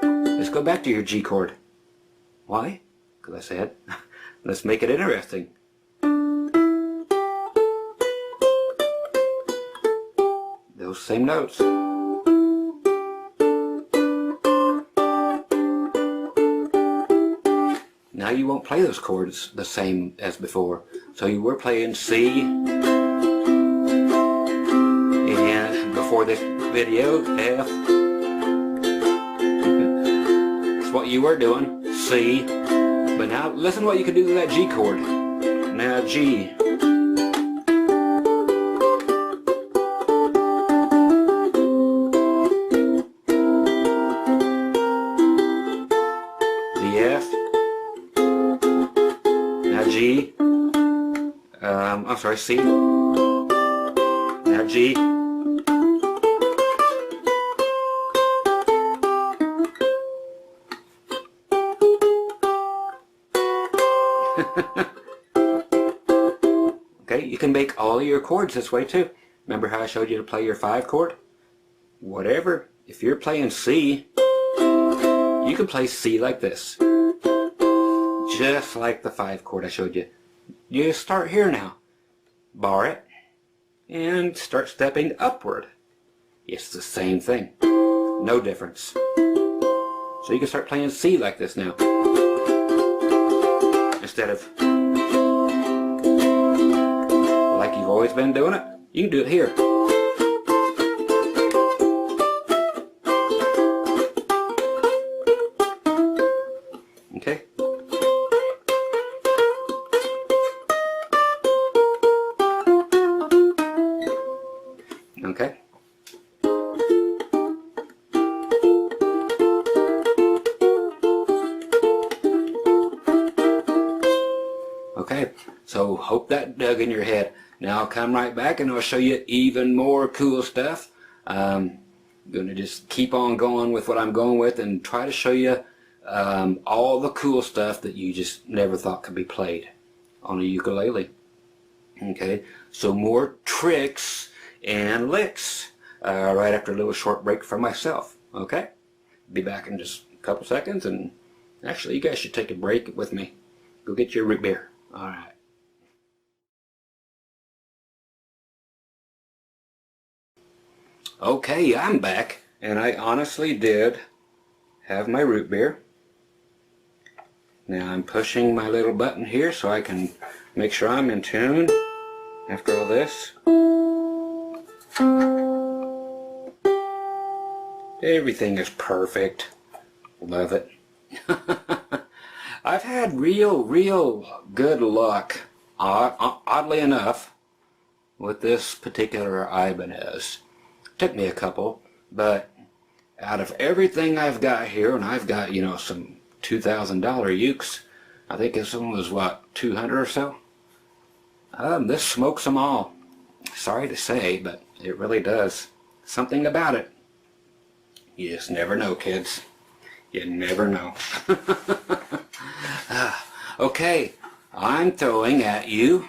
Let's go back to your G chord. Why? Because I said, let's make it interesting. Those same notes. Now you won't play those chords the same as before. So you were playing C, and before this video, F. That's what you were doing, C. But now listen what you can do to that G chord. Now G. The F. G, I'm sorry, C, now G, okay, you can make all your chords this way too. Remember how I showed you to play your 5 chord? Whatever, if you're playing C, you can play C like this. Just like the 5 chord I showed you. You start here now. Bar it. And start stepping upward. It's the same thing. No difference. So you can start playing C like this now. Instead of like you've always been doing it. You can do it here. Okay? Okay. Okay, so hope that dug in your head. Now I'll come right back and I'll show you even more cool stuff. I'm going to just keep on going with what I'm going with and try to show you all the cool stuff that you just never thought could be played on a ukulele. Okay, so more tricks and licks right after a little short break from myself. Okay, be back in just a couple seconds, and actually you guys should take a break with me. Go get your root beer. Alright. Okay, I'm back, and I honestly did have my root beer. Now I'm pushing my little button here so I can make sure I'm in tune after all this. Everything is perfect. Love it. I've had real good luck, oddly enough, with this particular Ibanez. Took me a couple, but out of everything I've got here, and I've got, you know, some $2,000 ukes, I think this one was, what, 200 or so? This smokes them all. Sorry to say, but it really does. Something about it. You just never know, kids. You never know. Okay, I'm throwing at you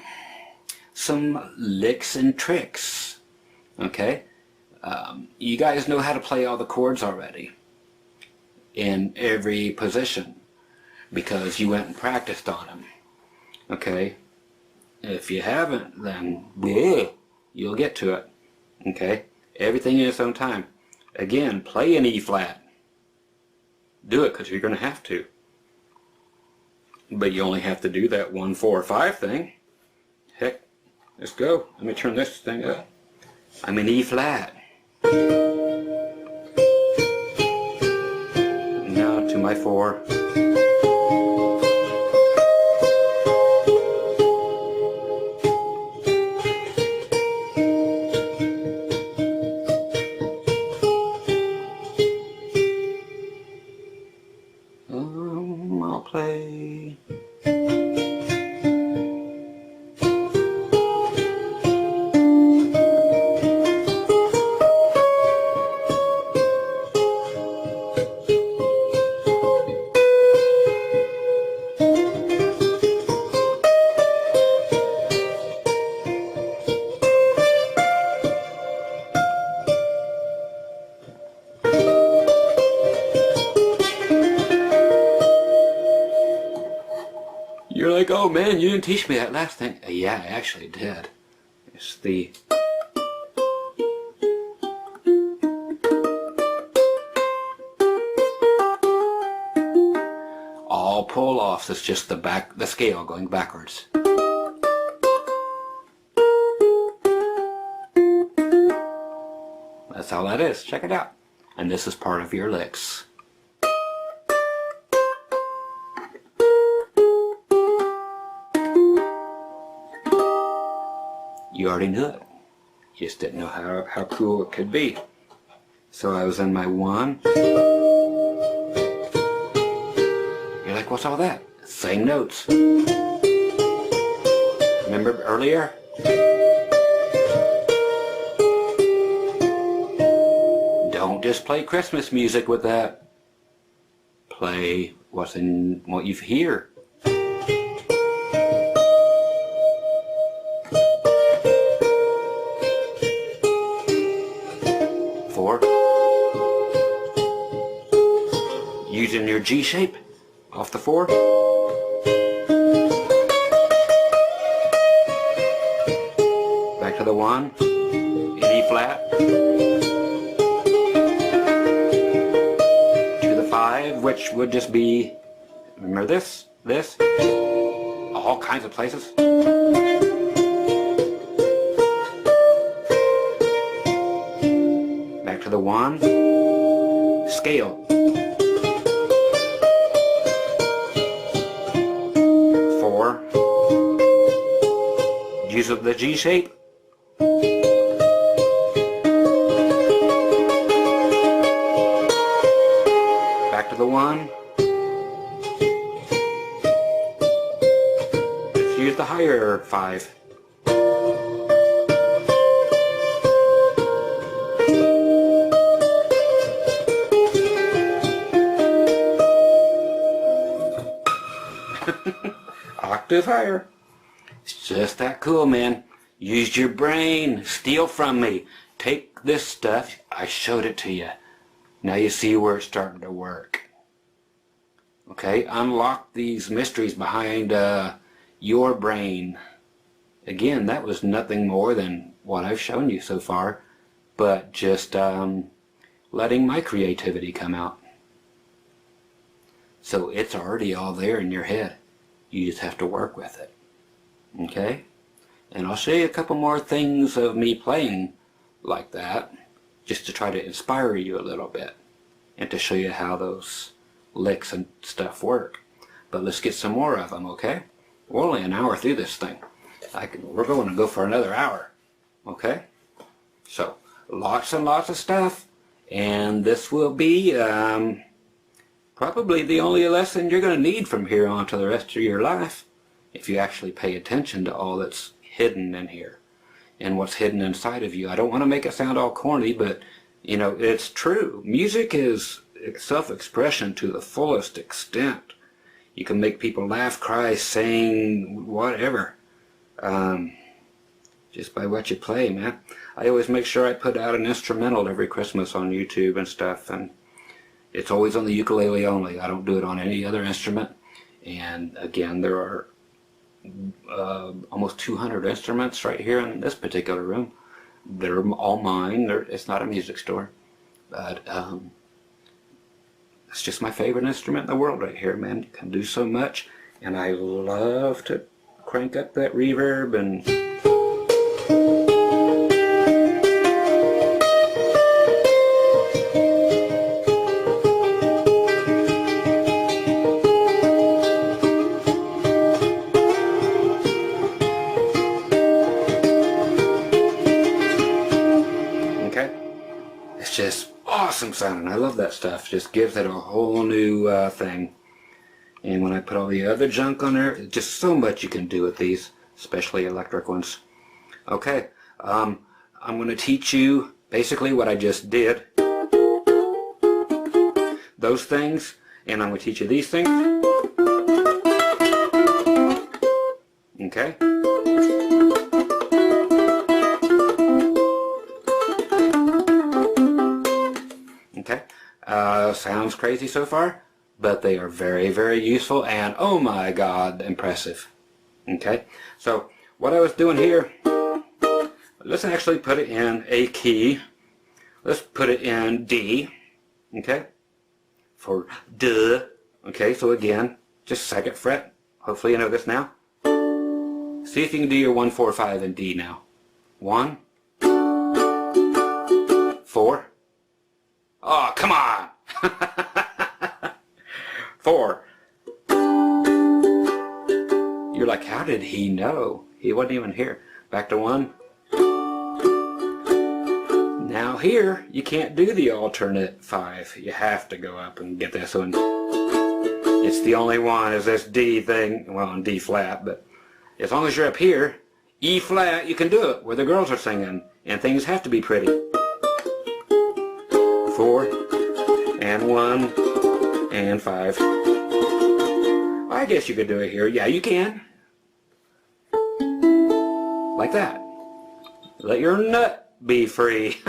some licks and tricks. Okay? You guys know how to play all the chords already in every position because you went and practiced on them. Okay? If you haven't, then you'll get to it. Okay? Everything in its own time. Again, play an E flat. Do it because you're going to have to. But you only have to do that 1, 4, 5 thing. Heck, let's go. Let me turn this thing up. I'm in E flat. Now to my 4. I'll play. You're like, oh man, you didn't teach me that last thing. Yeah, I actually did. It's the... all pull-offs. It's just the scale going backwards. That's all that is. Check it out. And this is part of your licks. You already knew it. You just didn't know how cool it could be. So I was in my 1. You're like, what's all that? Same notes. Remember earlier? Don't just play Christmas music with that. Play what you hear. Using your G shape off the 4. Back to the 1. In E flat. To the 5, which would just be, remember this, all kinds of places. Back to the 1. Scale. 4. Use of the G shape. Back to the 1. Let's use the higher 5. Octave higher. It's just that cool, man. Use your brain. Steal from me. Take this stuff. I showed it to you. Now you see where it's starting to work. Okay? Unlock these mysteries behind your brain. Again, that was nothing more than what I've shown you so far, but just letting my creativity come out. So it's already all there in your head. You just have to work with it. Okay? And I'll show you a couple more things of me playing like that, just to try to inspire you a little bit and to show you how those licks and stuff work. But let's get some more of them, okay? We're only an hour through this thing. We're going to go for another hour, okay? So, lots and lots of stuff, and this will be probably the only lesson you're going to need from here on to the rest of your life, if you actually pay attention to all that's hidden in here and what's hidden inside of you. I don't want to make it sound all corny, but you know, it's true. Music is self-expression to the fullest extent. You can make people laugh, cry, sing, whatever, just by what you play, man. I always make sure I put out an instrumental every Christmas on YouTube and stuff, and it's always on the ukulele only. I don't do it on any other instrument. And again, there are almost 200 instruments right here in this particular room. They're all mine. It's not a music store, but it's just my favorite instrument in the world right here, man. You can do so much, and I love to crank up that reverb and just awesome sounding. I love that stuff. Just gives it a whole new thing. And when I put all the other junk on there, just so much you can do with these, especially electric ones. Okay, I'm going to teach you basically what I just did. Those things, and I'm going to teach you these things. Okay? Okay, sounds crazy so far, but they are very, very useful and, oh my God, impressive. Okay, so what I was doing here, let's actually put it in a key. Let's put it in D, okay, for duh. Okay, so again, just second fret. Hopefully you know this now. See if you can do your 1, 4, 5 in D now. 1, 4. Oh, come on! 4. You're like, how did he know? He wasn't even here. Back to 1. Now here, you can't do the alternate 5. You have to go up and get this one. It's the only one, is this D thing. Well, in D flat, but as long as you're up here, E flat, you can do it, where the girls are singing, and things have to be pretty. 4 and 1 and 5. I guess you could do it here. Yeah, you can. Like that. Let your nut be free.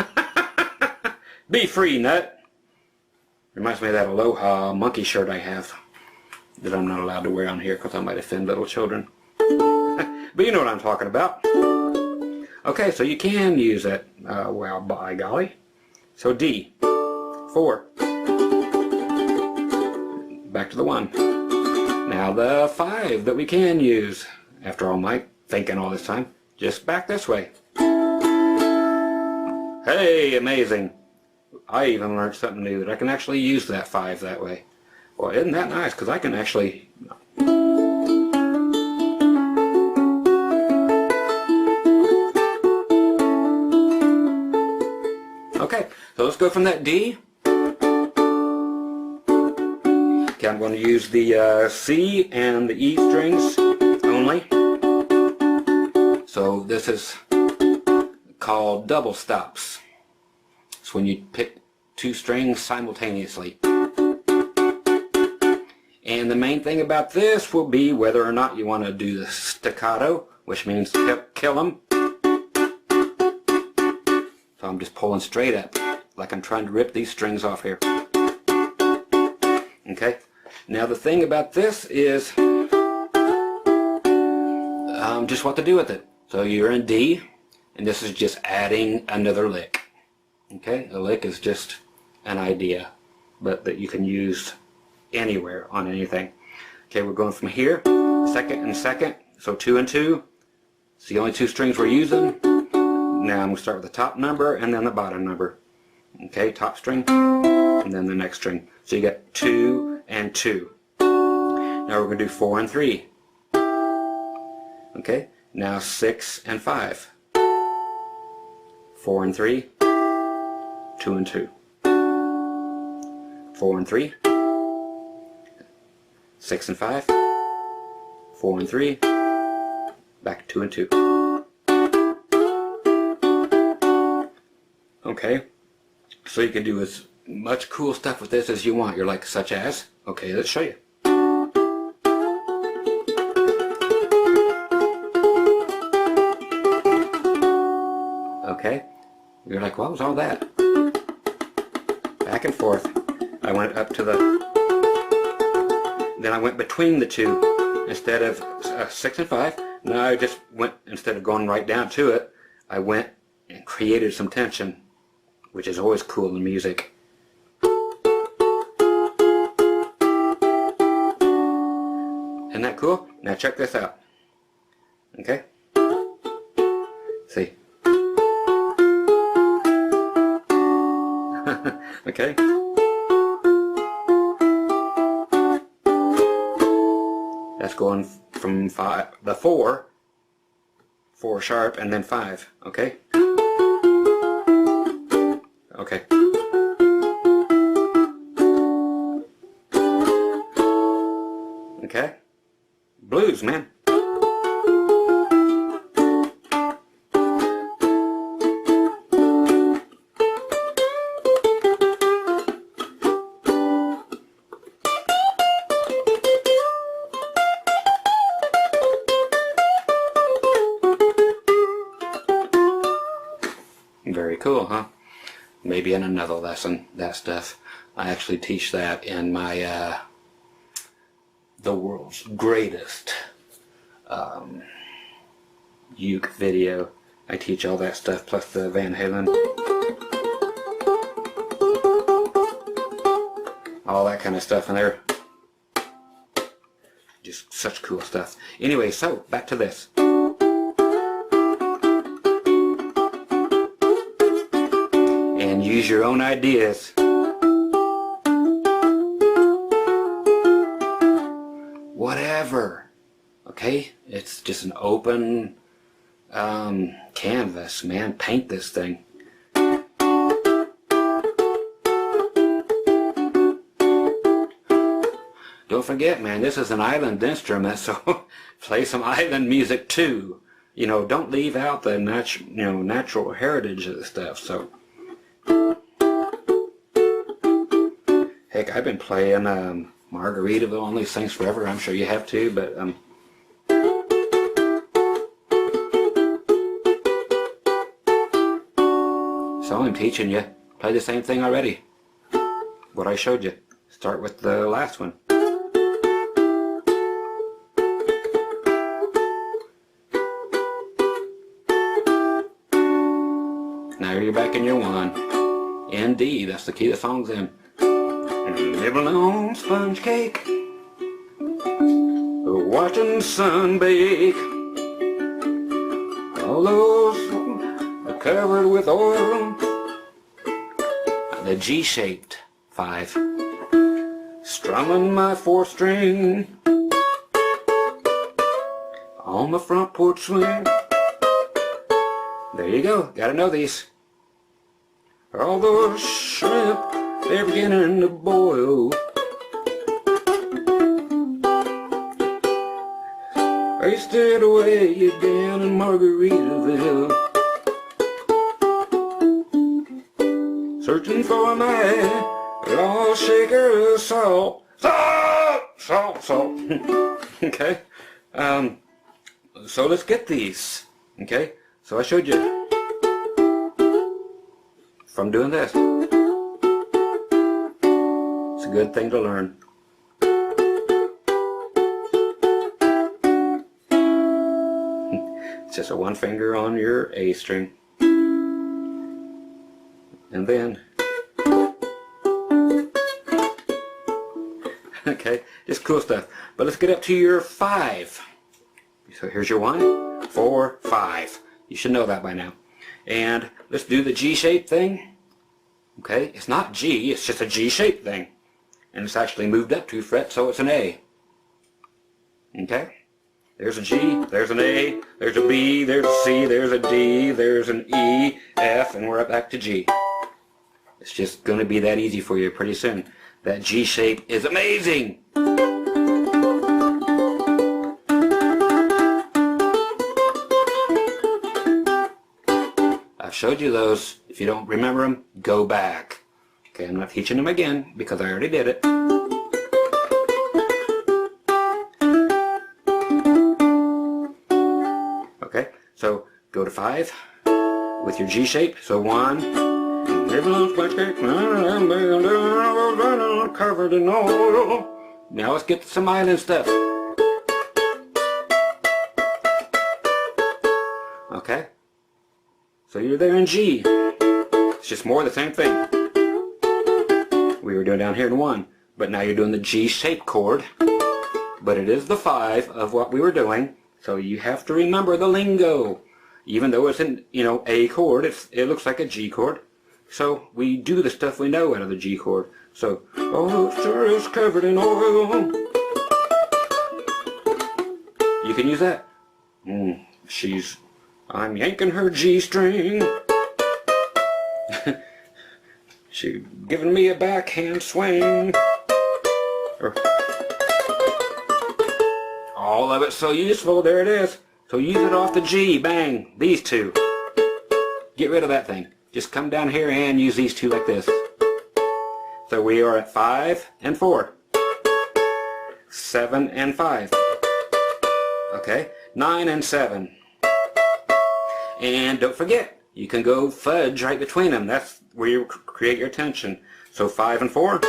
Be free, nut. Reminds me of that Aloha monkey shirt I have that I'm not allowed to wear on here because I might offend little children. But you know what I'm talking about. Okay, so you can use it. Well, by golly. So D. 4. Back to the 1. Now the 5 that we can use. After all my thinking all this time, just back this way. Hey, amazing. I even learned something new, that I can actually use that 5 that way. Well, isn't that nice? Because I can actually... Okay, so let's go from that D. Okay, I'm going to use the C and the E strings only. So this is called double stops. It's when you pick 2 strings simultaneously. And the main thing about this will be whether or not you want to do the staccato, which means kill them. So I'm just pulling straight up, like I'm trying to rip these strings off here. Okay? Now the thing about this is just what to do with it. So you're in D, and this is just adding another lick. Okay? A lick is just an idea, but that you can use anywhere on anything. Okay, we're going from here, second and second, so 2 and 2. It's the only 2 strings we're using. Now I'm going to start with the top number and then the bottom number. Okay, top string and then the next string. So you get 2 and 2. Now we're going to do 4 and 3. Okay, now 6 and 5. 4 and 3. 2 and 2. 4 and 3. 6 and 5. 4 and 3. Back 2 and 2. Okay, so you can do as much cool stuff with this as you want. You're like, such as, okay, let's show you. Okay, you're like, what was all that? Back and forth. I went up to the, then I went between the two. Instead of 6 and 5, now I just went, instead of going right down to it, I went and created some tension, which is always cool in music. Isn't that cool? Now check this out. Okay? See? Okay? That's going from 5, the 4 sharp, and then 5. Okay? Okay. Okay? Blues, man. Very cool, huh? Maybe in another lesson, that stuff. I actually teach that in my the world's greatest uke video. I teach all that stuff plus the Van Halen, all that kind of stuff in there. Just such cool stuff. Anyway, so back to this. And use your own ideas. Whatever. Okay? It's just an open canvas, man. Paint this thing. Don't forget, man, this is an island instrument, so play some island music too. You know, don't leave out the natural heritage of the stuff. So heck, I've been playing Margaritaville, all these things forever. I'm sure you have too, but so I'm teaching you. Play the same thing already. What I showed you. Start with the last one. Now you're back in your 1. In D, that's the key the song's in. Nibble on sponge cake, watching the sun bake. All those are covered with oil. The G-shaped 5. Strumming my 4th string on the front porch swing. There you go. Gotta know these. All those shrimp, they're beginning to boil. I stayed away again in Margaritaville, searching for my lost shaker of salt. Salt! Salt! Salt! Okay? So let's get these. Okay? So I showed you from doing this. It's a good thing to learn. It's just a 1 finger on your A string. And then, okay, just cool stuff. But let's get up to your 5. So here's your 1, 4, 5. You should know that by now. And let's do the G shape thing. Okay, it's not G, it's just a G shape thing. And it's actually moved up 2 frets, so it's an A. Okay? There's a G, there's an A, there's a B, there's a C, there's a D, there's an E, F, and we're up back to G. It's just going to be that easy for you pretty soon. That G shape is amazing! I've showed you those. If you don't remember them, go back. Okay, I'm not teaching them again because I already did it. Okay, so go to 5 with your G shape. So 1. Covered in oil. Now let's get some island stuff. Okay, so you're there in G. It's just more of the same thing. We were doing down here in 1, but now you're doing the G shape chord. But it is the 5 of what we were doing, so you have to remember the lingo. Even though it's in, A chord, it looks like a G chord. So we do the stuff we know out of the G chord. So, oh, sure is covered in oil. You can use that. I'm yanking her G string. She's giving me a backhand swing. All of it's so useful. There it is. So use it off the G. Bang. These two. Get rid of that thing. Just come down here and use these two like this. So we are at 5 and 4. 7 and 5. Okay. 9 and 7. And don't forget, you can go fudge right between them. That's where you create your tension. So 5 and 4.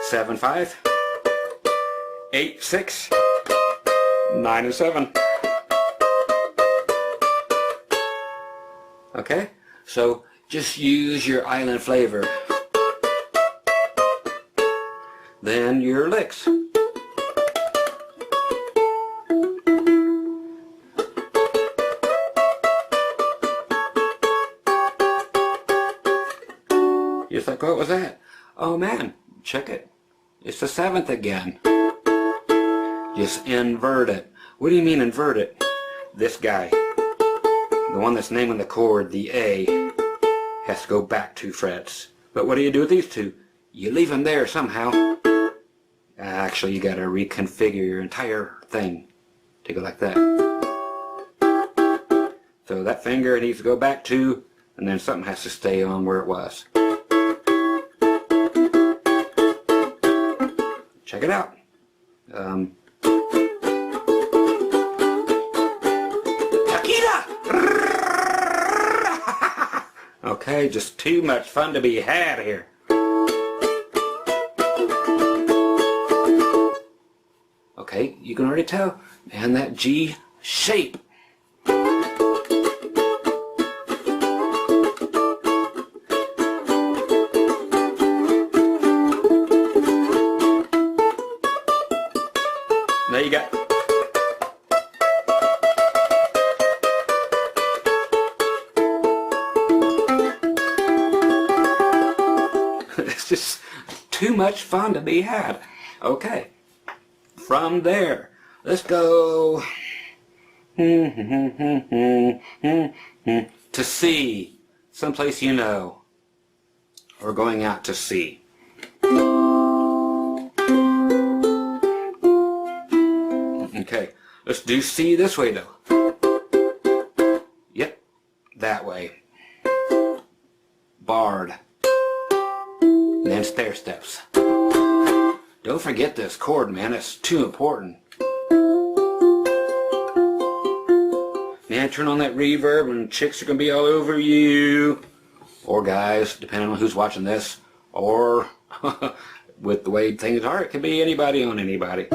7, 5. 8, 6. 9 and 7. Okay? So just use your island flavor. Then your licks. You're like, what was that? Oh man, check it. It's the 7th again. Just invert it. What do you mean invert it? This guy. The one that's naming the chord, the A, has to go back 2 frets. But what do you do with these two? You leave them there somehow. Actually, you got to reconfigure your entire thing to go like that. So that finger needs to go back 2, and then something has to stay on where it was. Check it out. Okay, just too much fun to be had here. Okay, you can already tell, man, that G shape. Now you got. It's just too much fun to be had. Okay, from there, let's go to C, someplace you know. We're going out to sea. Okay, let's do C this way though. Yep, that way. Barred. Then stair steps. Don't forget this chord, man. It's too important. Man, turn on that reverb and chicks are going to be all over you. Or guys, depending on who's watching this. Or, with the way things are, it could be anybody on anybody.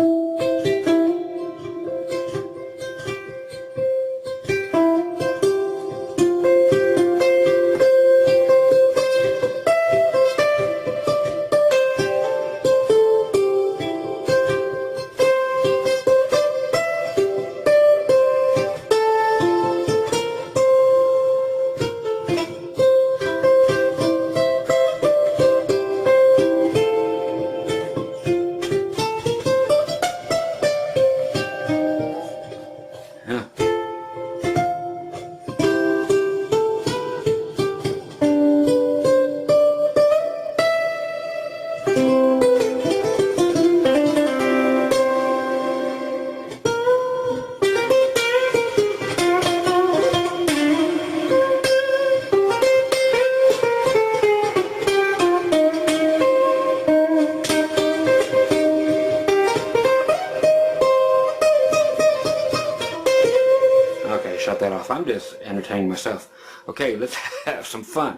entertaining myself. Okay, let's have some fun.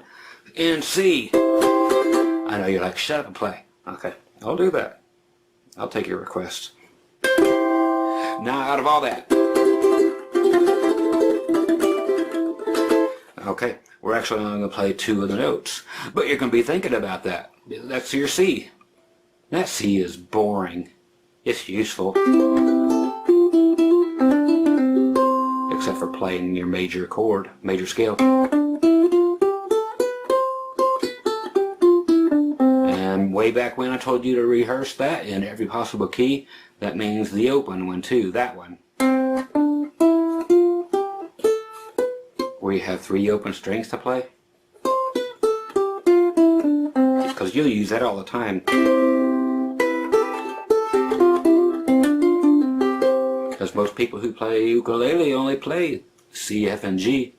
In C. I know you're like, shut up and play. Okay, I'll do that. I'll take your request. Now, out of all that, okay, we're actually only going to play 2 of the notes, but you're going to be thinking about that. That's your C. That C is boring. It's useful, except for playing your major chord, major scale. And way back when I told you to rehearse that in every possible key, that means the open one too, that one. Where you have 3 open strings to play. Because you'll use that all the time. Because most people who play ukulele only play C, F, and G.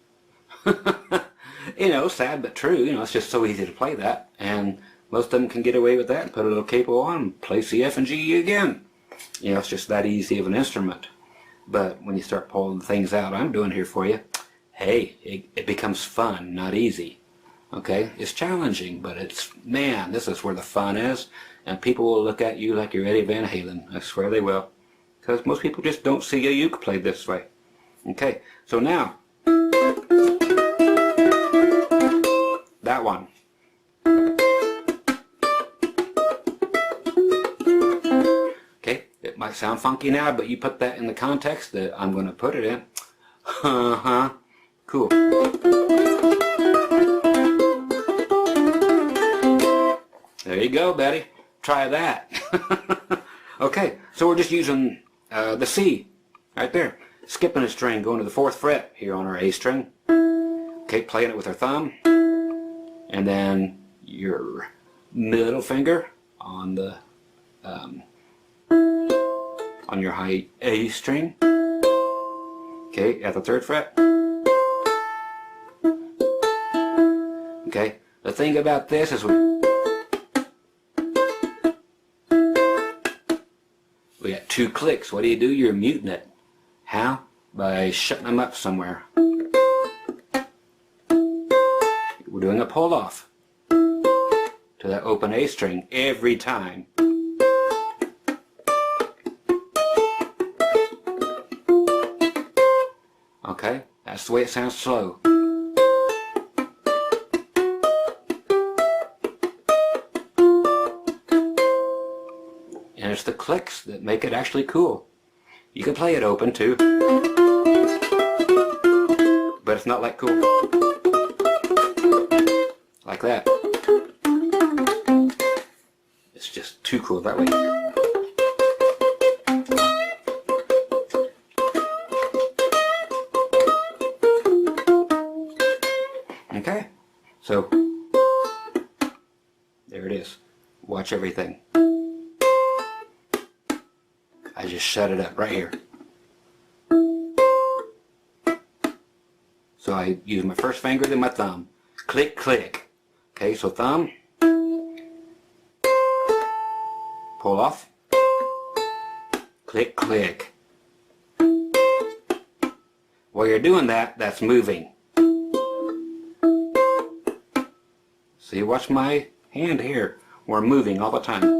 You know, sad but true. You know, it's just so easy to play that. And most of them can get away with that and put a little capo on and play C, F, and G again. You know, it's just that easy of an instrument. But when you start pulling the things out I'm doing here for you, hey, it becomes fun, not easy. Okay? It's challenging, but it's, man, this is where the fun is. And people will look at you like you're Eddie Van Halen. I swear they will. Because most people just don't see a uke played this way. Okay, so now, that one. Okay, it might sound funky now, but you put that in the context that I'm going to put it in. Cool. There you go, Betty. Try that. Okay, so we're just using the C right there. Skipping a string, going to the 4th fret here on our A string. Okay, playing it with our thumb. And then your middle finger on the on your high A string. Okay, at the 3rd fret. Okay, the thing about this is we got 2 clicks. What do? You're muting it. How? By shutting them up somewhere. We're doing a pull off to that open A string every time. Okay, that's the way it sounds slow. And it's the clicks that make it actually cool. You can play it open too, but it's not like cool. Like that. It's just too cool that way. Okay, so there it is. Watch everything. I just shut it up right here. So I use my first finger, then my thumb. Click, click. Okay, so thumb. Pull off. Click, click. While you're doing that, that's moving. See, watch my hand here. We're moving all the time.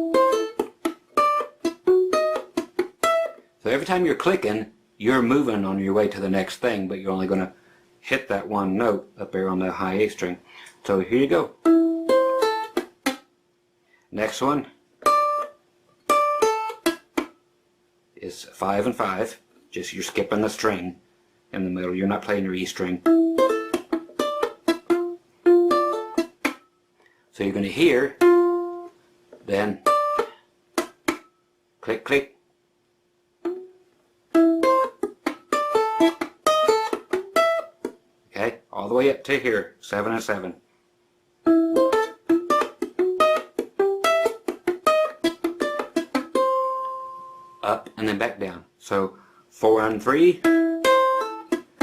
So every time you're clicking, you're moving on your way to the next thing, but you're only going to hit that one note up there on the high A string. So here you go. Next one is 5 and 5. Just you're skipping the string in the middle. You're not playing your E string. So you're going to hear, then click, click. Okay, all the way up to here, 7 and 7. Up and then back down. So 4 and 3,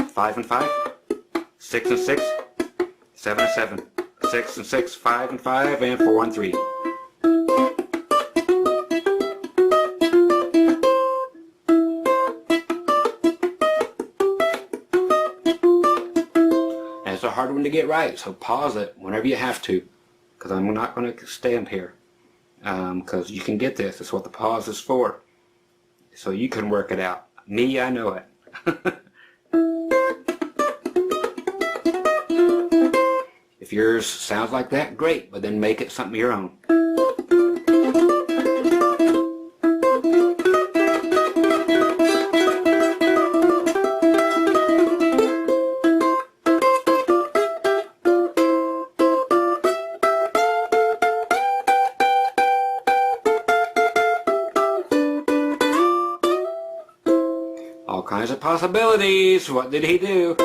5 and 5, 6 and 6, 7 and 7, 6 and 6, 5 and 5, and 4 and 3. it's a hard one to get right, so pause it whenever you have to, because I'm not going to stand here, because you can get this. That's what the pause is for, so you can work it out. Me, I know it. If yours sounds like that, great, but then make it something of your own. All kinds of possibilities. What did he do?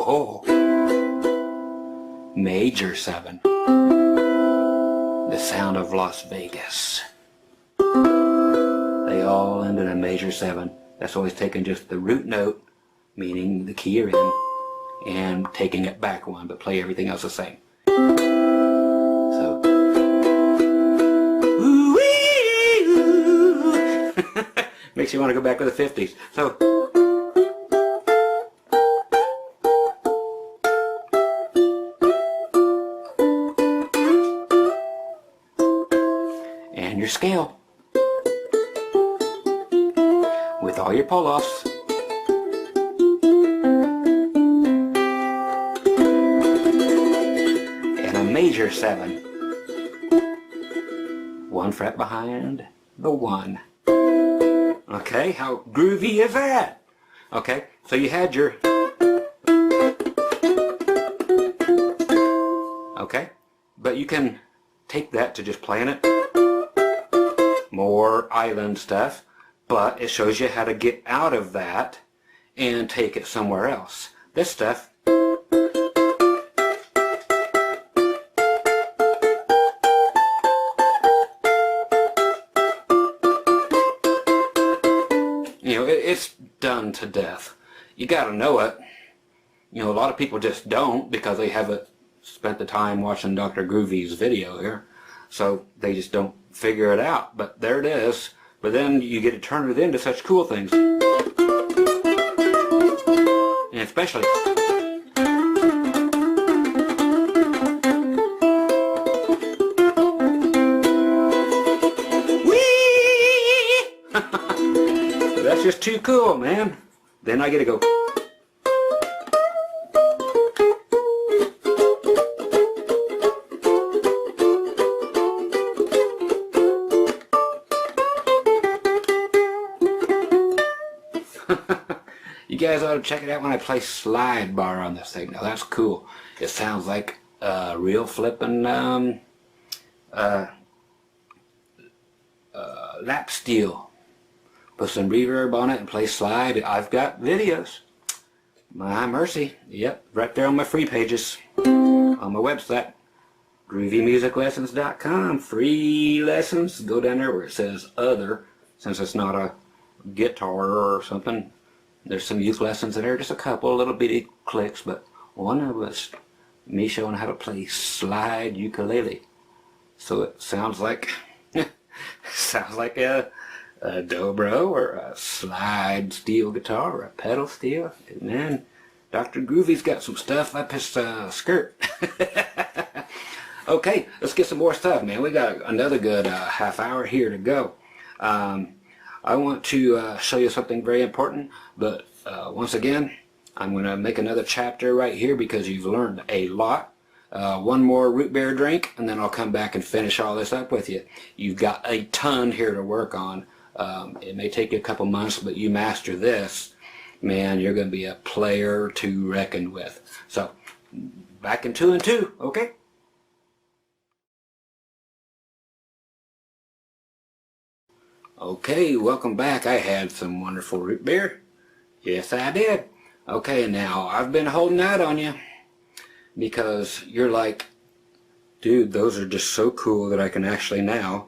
Oh, major 7. The sound of Las Vegas. They all end in a major 7. That's always taking just the root note, meaning the key you're in, and taking it back one, but play everything else the same. So, makes you want to go back to the 50s. So, and your scale with all your pull-offs. And a major 7. 1 fret behind the 1. Okay, how groovy is that? Okay, so you had your... Okay, but you can take that to just playing it. More island stuff, but it shows you how to get out of that and take it somewhere else. This stuff, it's done to death. You gotta know it. A lot of people just don't because they haven't spent the time watching Dr. Groovy's video here. So they just don't figure it out. But there it is. But then you get to turn it into such cool things. And especially... Whee! That's just too cool, man. Then I get to go... You guys ought to check it out when I play slide bar on this thing. Now that's cool. It sounds like real flippin' lap steel. Put some reverb on it and play slide. I've got videos. My mercy. Yep, right there on my free pages on my website, groovymusiclessons.com. Free lessons. Go down there where it says other, since it's not a guitar or something. There's some youth lessons in there, just a couple little bitty clicks, but one of us, me showing how to play slide ukulele. So it sounds like a dobro or a slide steel guitar or a pedal steel. Man, Dr. Groovy's got some stuff up his skirt. Okay, let's get some more stuff, man. We got another good half hour here to go. I want to show you something very important, but once again, I'm going to make another chapter right here because you've learned a lot. One more root beer drink, and then I'll come back and finish all this up with you. You've got a ton here to work on. It may take you a couple months, but you master this, man, you're going to be a player to reckon with. So, back in 2 and 2, okay? Okay, welcome back. I had some wonderful root beer. Yes, I did. Okay, now, I've been holding out on you because you're like, dude, those are just so cool that I can actually now,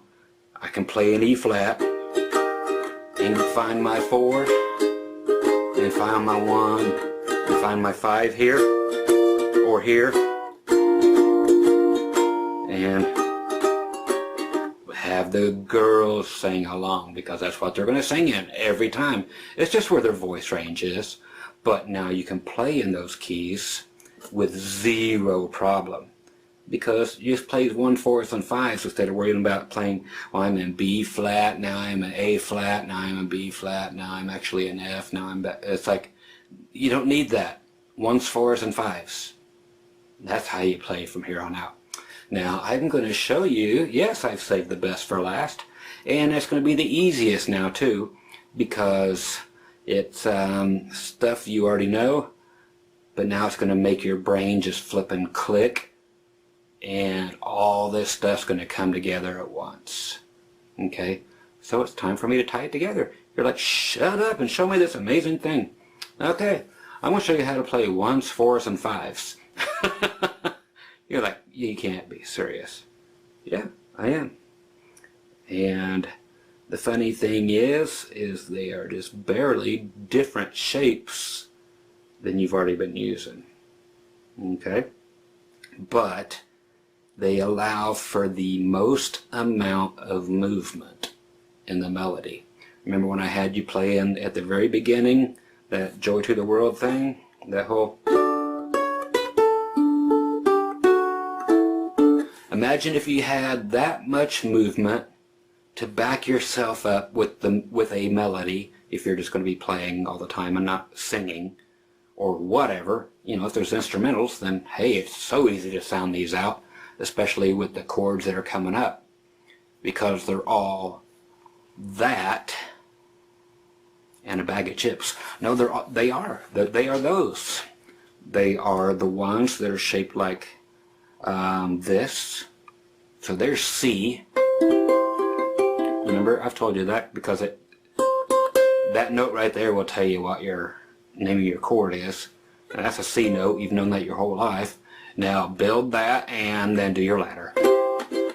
I can play an E flat and find my 4 and find my 1, and find my 5 here, or here, and have the girls sing along, because that's what they're going to sing in every time. It's just where their voice range is. But now you can play in those keys with 0 problem, because you just play 1, 4s, and 5s instead of worrying about playing, well, I'm in B flat, now I'm in A flat, now I'm in B flat, now I'm actually in F, now I'm back. It's like, you don't need that. 1s, 4s, and 5s. That's how you play from here on out. Now I'm going to show you, yes, I've saved the best for last, and it's going to be the easiest now too, because it's stuff you already know, but now it's going to make your brain just flip and click, and all this stuff's going to come together at once. Okay, so it's time for me to tie it together. You're like, shut up and show me this amazing thing. Okay, I'm going to show you how to play 1s, 4s, and 5s. You're like, you can't be serious. Yeah, I am. And the funny thing is they are just barely different shapes than you've already been using. Okay? But they allow for the most amount of movement in the melody. Remember when I had you play in at the very beginning, that Joy to the World thing? That whole... Imagine if you had that much movement to back yourself up with a melody, if you're just going to be playing all the time and not singing or whatever. You know, if there's instrumentals, then hey, it's so easy to sound these out, especially with the chords that are coming up, because they're all that and a bag of chips. No, they are those. They are the ones that are shaped like this. So there's C. Remember, I've told you that, because that note right there will tell you what your name of your chord is. And that's a C note. You've known that your whole life. Now build that and then do your ladder.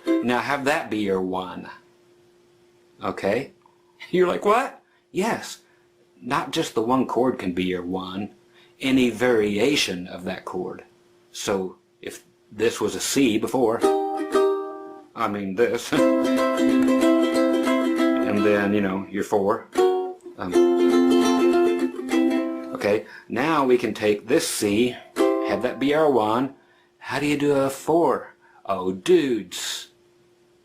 Now have that be your 1. Okay? You're like, what? Yes. Not just the 1 chord can be your 1. Any variation of that chord. So if this was a C before, I mean this, and then, you know, your 4. Okay, now we can take this C, have that be our 1. How do you do a 4? Oh, dudes.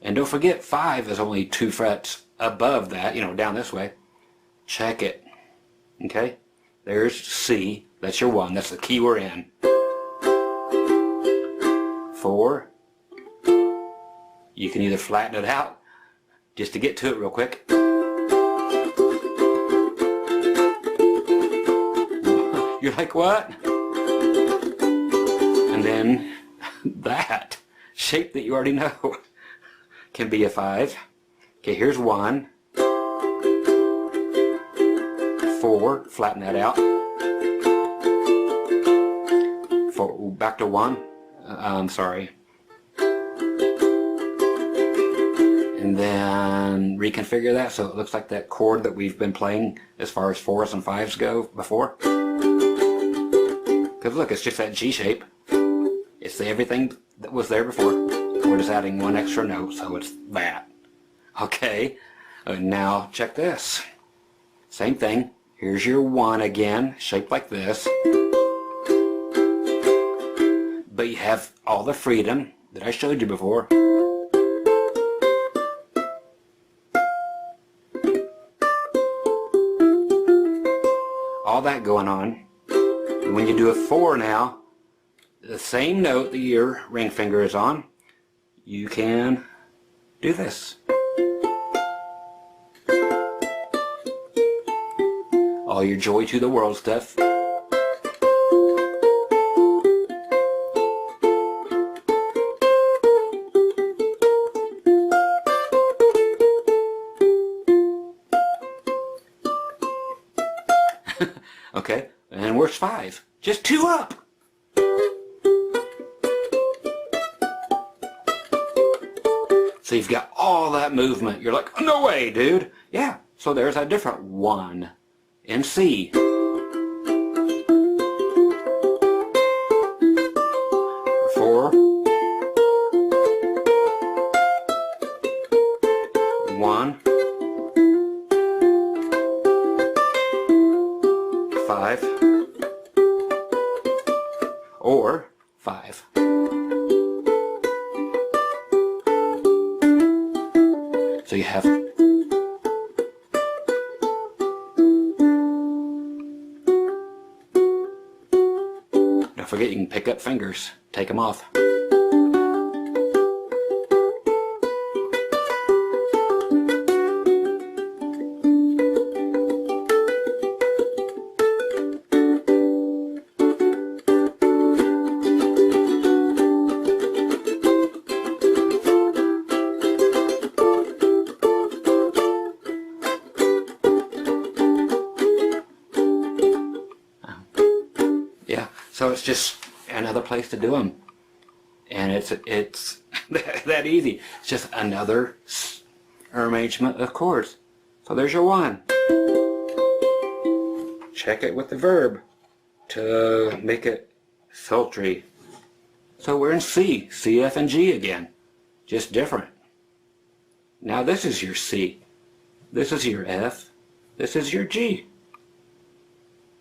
And don't forget, 5 is only 2 frets above that, you know, down this way. Check it. Okay, there's C, that's your 1, that's the key we're in. 4, you can either flatten it out, just to get to it real quick. You're like, what? And then that shape that you already know can be a 5. Okay, here's 1. 4, flatten that out. 4, back to 1. I'm sorry. And then reconfigure that so it looks like that chord that we've been playing as far as 4s and 5s go before. Because look, it's just that G shape. It's everything that was there before. We're just adding 1 extra note, so it's that. Okay, now check this. Same thing. Here's your 1 again, shaped like this. But you have all the freedom that I showed you before. All that going on. And when you do a 4 now, the same note that your ring finger is on, you can do this. All your Joy to the World stuff. Okay, and where's 5? Just 2 up. So you've got all that movement. You're like, no way, dude. Yeah, so there's a different 1 in C. 5 or 5. So you have don't forget, you can pick up fingers, take them off. Yeah, so it's just another place to do them, and it's that easy. It's just another arrangement of chords. So there's your one. Check it with the verb to make it sultry. So we're in C, C, F, and G again, just different. Now this is your C, this is your F, this is your G.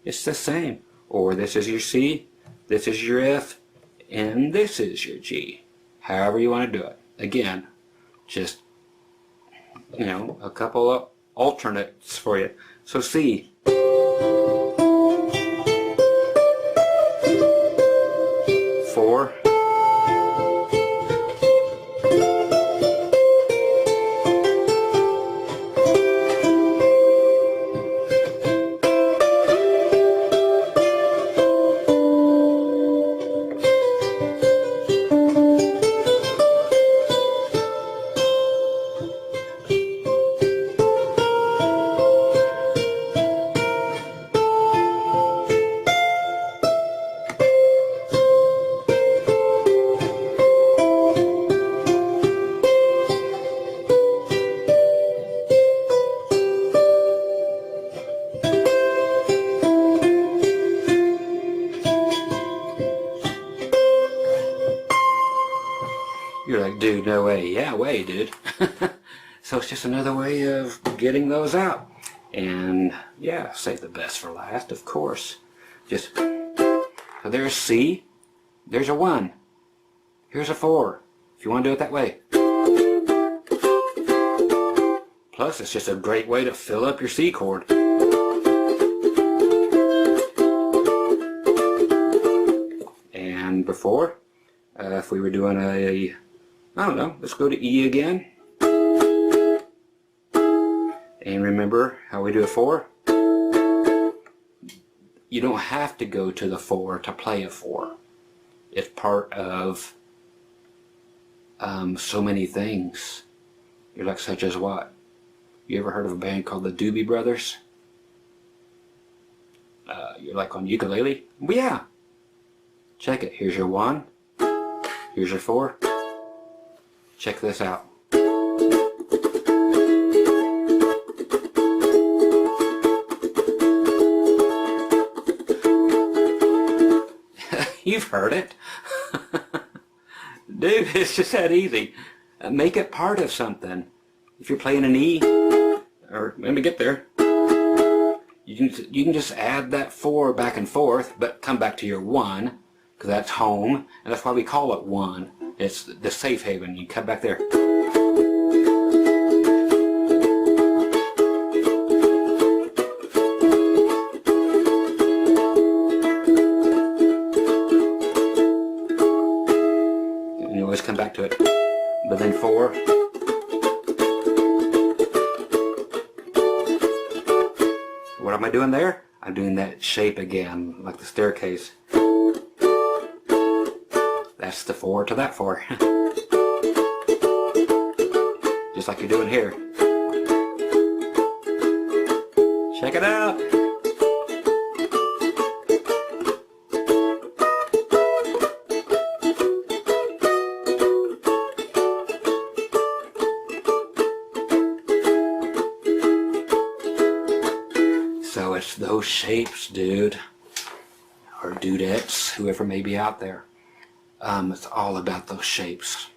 It's the same. Or this is your C, this is your F, and this is your G. However you want to do it. Again, just, you know, a couple of alternates for you. So C. 4. You're like, dude, no way. Yeah, way, dude. So it's just another way of getting those out. And yeah, save the best for last, of course. Just, so there's C, there's a 1, here's a 4, if you want to do it that way. Plus, it's just a great way to fill up your C chord. And before, if we were doing a, I don't know, let's go to E again. And remember how we do a 4? You don't have to go to the 4 to play a 4. It's part of so many things. You're like, such as what? You ever heard of a band called the Doobie Brothers? You're like on ukulele? Well, yeah. Check it. Here's your 1. Here's your 4. Check this out. You've heard it. Dude, it's just that easy. Make it part of something. If you're playing an E, or let me get there, you can just add that 4 back and forth, but come back to your 1, because that's home, and that's why we call it 1. It's the safe haven. You cut back there. And you always come back to it. But then 4. What am I doing there? I'm doing that shape again, like the staircase. That's the 4 to that 4. Just like you're doing here. Check it out. So it's those shapes, dude. Or dudettes, whoever may be out there. It's all about those shapes.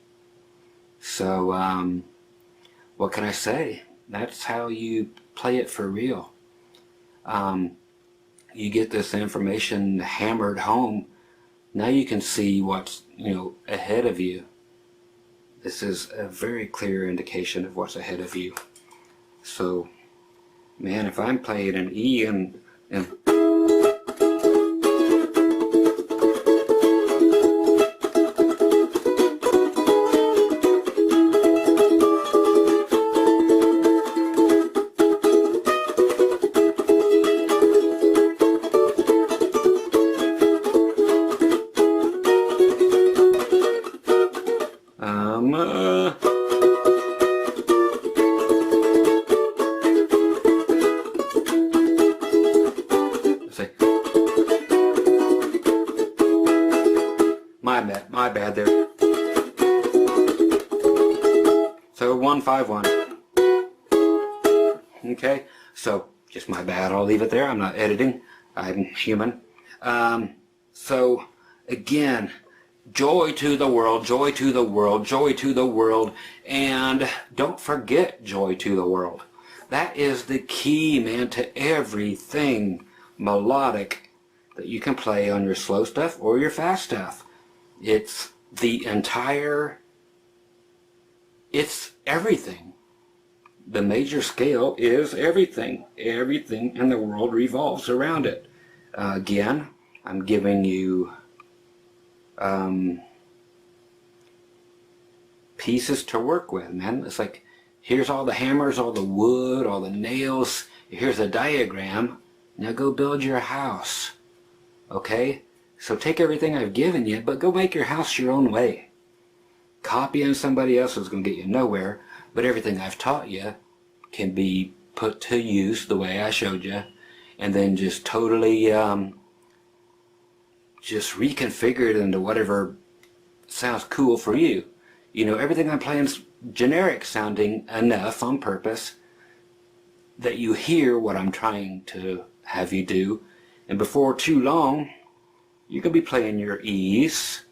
So, what can I say? That's how you play it for real. you get this information hammered home, now you can see what's, ahead of you. This is a very clear indication of what's ahead of you. So, man, if I'm playing an E and my bad there. So 1-5-1. Okay, so just my bad. I'll leave it there. I'm not editing. I'm human. So again, joy to the world, joy to the world, joy to the world, and don't forget joy to the world. That is the key, man, to everything melodic that you can play on your slow stuff or your fast stuff. It's the entire, it's everything. The major scale is everything. Everything in the world revolves around it. Again, I'm giving you pieces to work with, man. It's like, here's all the hammers, all the wood, all the nails. Here's a diagram. Now go build your house. Okay? So take everything I've given you, but go make your house your own way. Copying somebody else is going to get you nowhere, but everything I've taught you can be put to use the way I showed you, and then just totally just reconfigure it into whatever sounds cool for you. Everything I'm playing is generic sounding enough on purpose that you hear what I'm trying to have you do, and before too long you can be playing your E's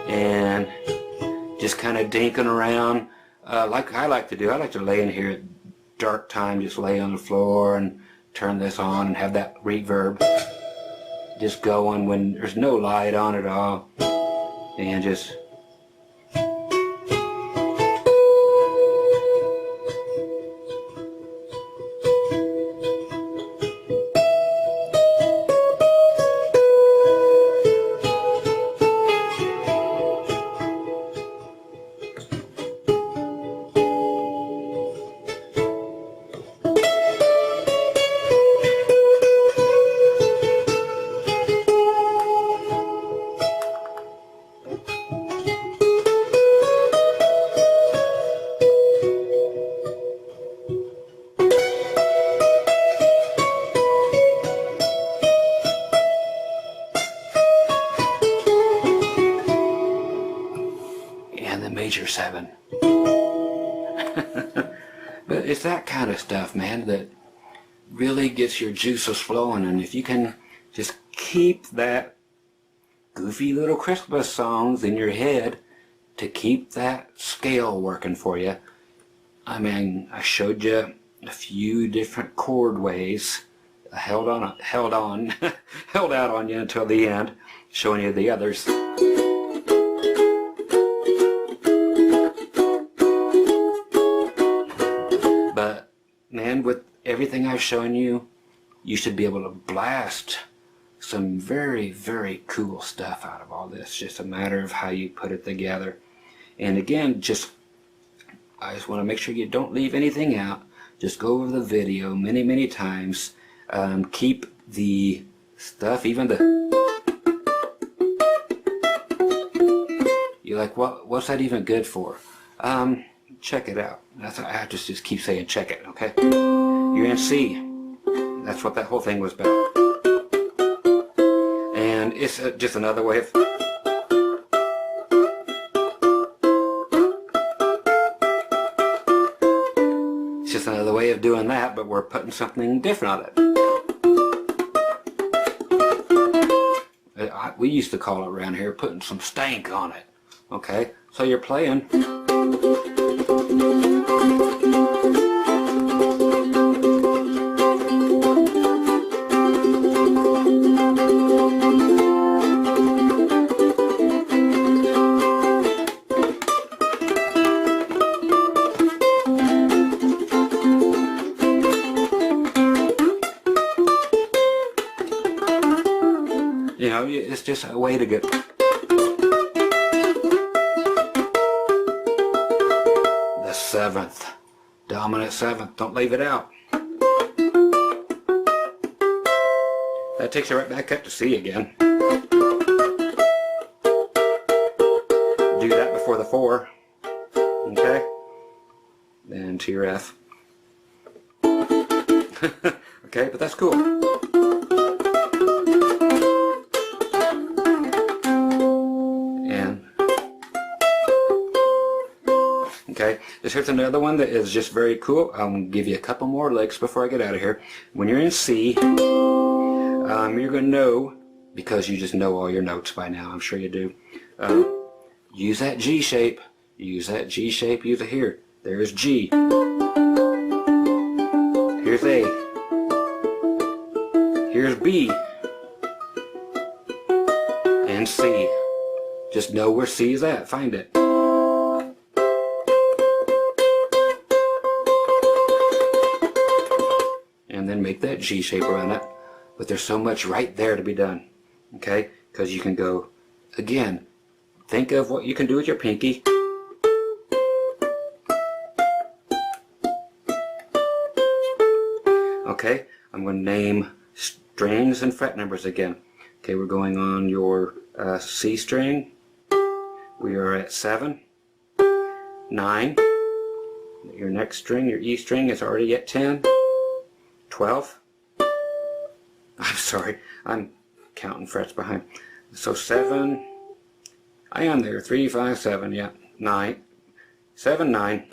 and just kind of dinking around like I like to do. I like to lay in here at dark time, just lay on the floor and turn this on and have that reverb just going when there's no light on at all, and just major 7. But it's that kind of stuff, man, that really gets your juices flowing. And if you can just keep that goofy little Christmas songs in your head to keep that scale working for you. I mean, I showed you a few different chord ways. I held out on you until the end, showing you the others. But man, with everything I've shown you, you should be able to blast some very, very cool stuff out of all this. Just a matter of how you put it together. And again, I just want to make sure you don't leave anything out. Just go over the video many, many times. Keep the stuff, even the... You're like, what's that even good for? Check it out. That's I have to just keep saying check it, okay? You're in C. That's what that whole thing was about. And it's just another way of... It's just another way of doing that, but we're putting something different on it. We used to call it around here putting some stank on it. Okay? So you're playing... it's just a way to get the 7th, dominant 7th. Don't leave it out. That takes you right back up to C again. Do that before the 4. Okay? Then to your F. Okay, but that's cool. And okay, here's another one that is just very cool. I'll give you a couple more licks before I get out of here. When you're in C, you're going to know, because you just know all your notes by now, I'm sure you do. Use that G shape. Use that G shape. Use it here. There's G. Here's A. Here's B. And C. Just know where C is at. Find it. And then make that G shape around it. But there's so much right there to be done. Okay? Because you can go, again, think of what you can do with your pinky. Okay? I'm going to name strings and fret numbers again. Okay, we're going on your C string. We are at 7, 9. Your next string, your E string, is already at 10, 12. I'm sorry, I'm counting frets behind. So 7, I am there, 3, 5, 7, yeah, 9, 7, 9,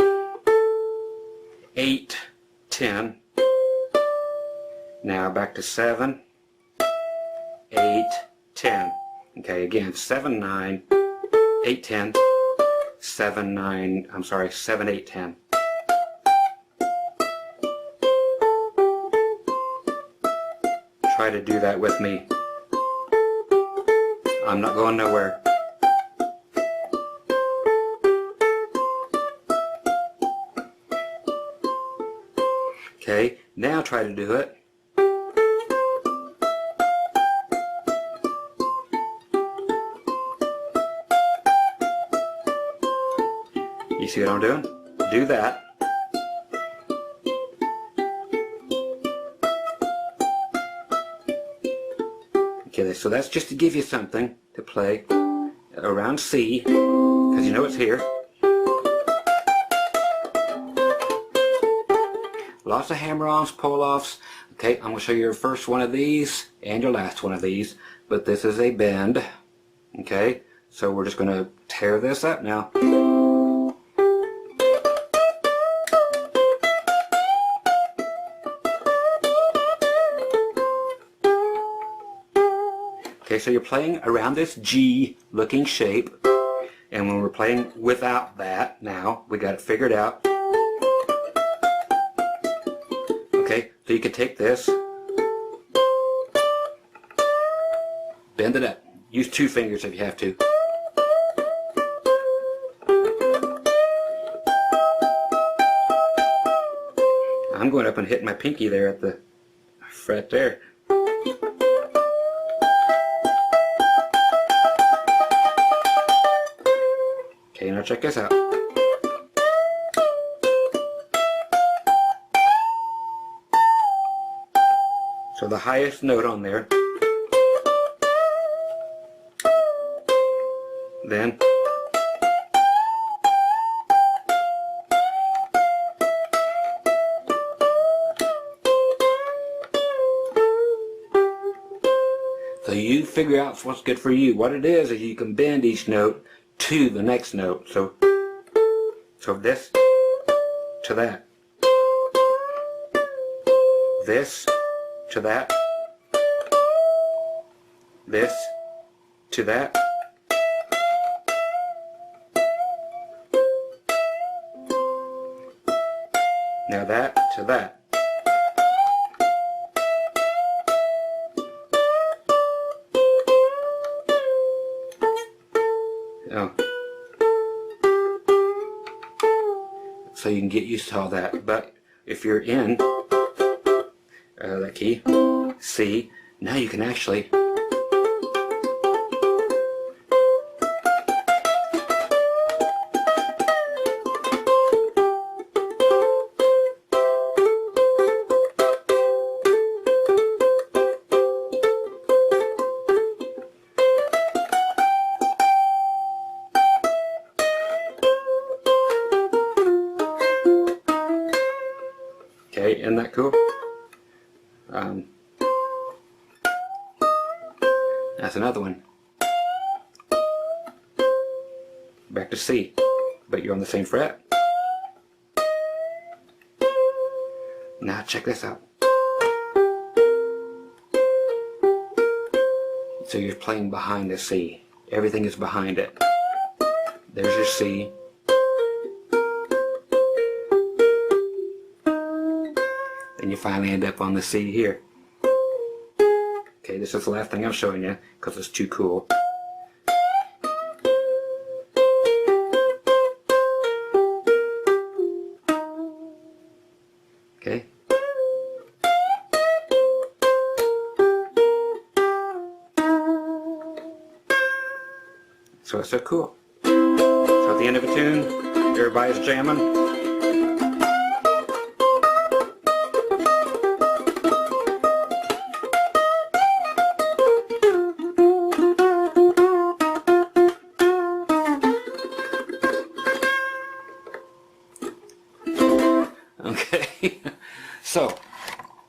8, 10. Now back to 7, 8, 10. Okay, again, 7, 9, 8, 10, 7, 9, I'm sorry, 7, 8, 10. Try to do that with me. I'm not going nowhere. Okay, now try to do it. You see what I'm doing? Do that. Okay, so that's just to give you something to play around C, because you know it's here. Lots of hammer-ons, pull-offs. Okay, I'm going to show you your first one of these and your last one of these, but this is a bend. Okay, so we're just going to tear this up now. Okay, so you're playing around this G looking shape, and when we're playing without that now, we got it figured out. Okay, so you can take this, bend it up. Use 2 fingers if you have to. I'm going up and hitting my pinky there at the fret there. Okay, now check this out. So the highest note on there, then so you figure out what's good for you. What it is you can bend each note to the next note. So this to that. This to that. This to that. Now that to that. Oh. So you can get used to all that. But if you're in that key, C, now you can actually That's another one. Back to C, but you're on the same fret. Now check this out. So you're playing behind the C. Everything is behind it. There's your C. Then you finally end up on the C here. Okay, this is the last thing I'm showing you because it's too cool. Okay. So it's so cool. So at the end of a tune, everybody's jamming. Okay. So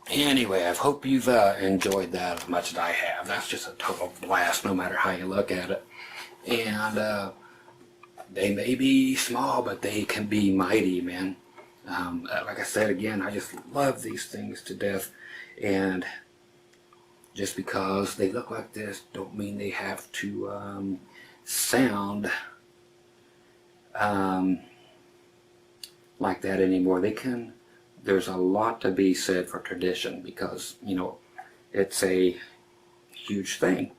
anyway, I hope you've enjoyed that as much as I have. That's just a total blast no matter how you look at it. And they may be small, but they can be mighty, man. Like I said again, I just love these things to death. And just because they look like this don't mean they have to sound like that anymore. They can. There's a lot to be said for tradition because, you know, it's a huge thing.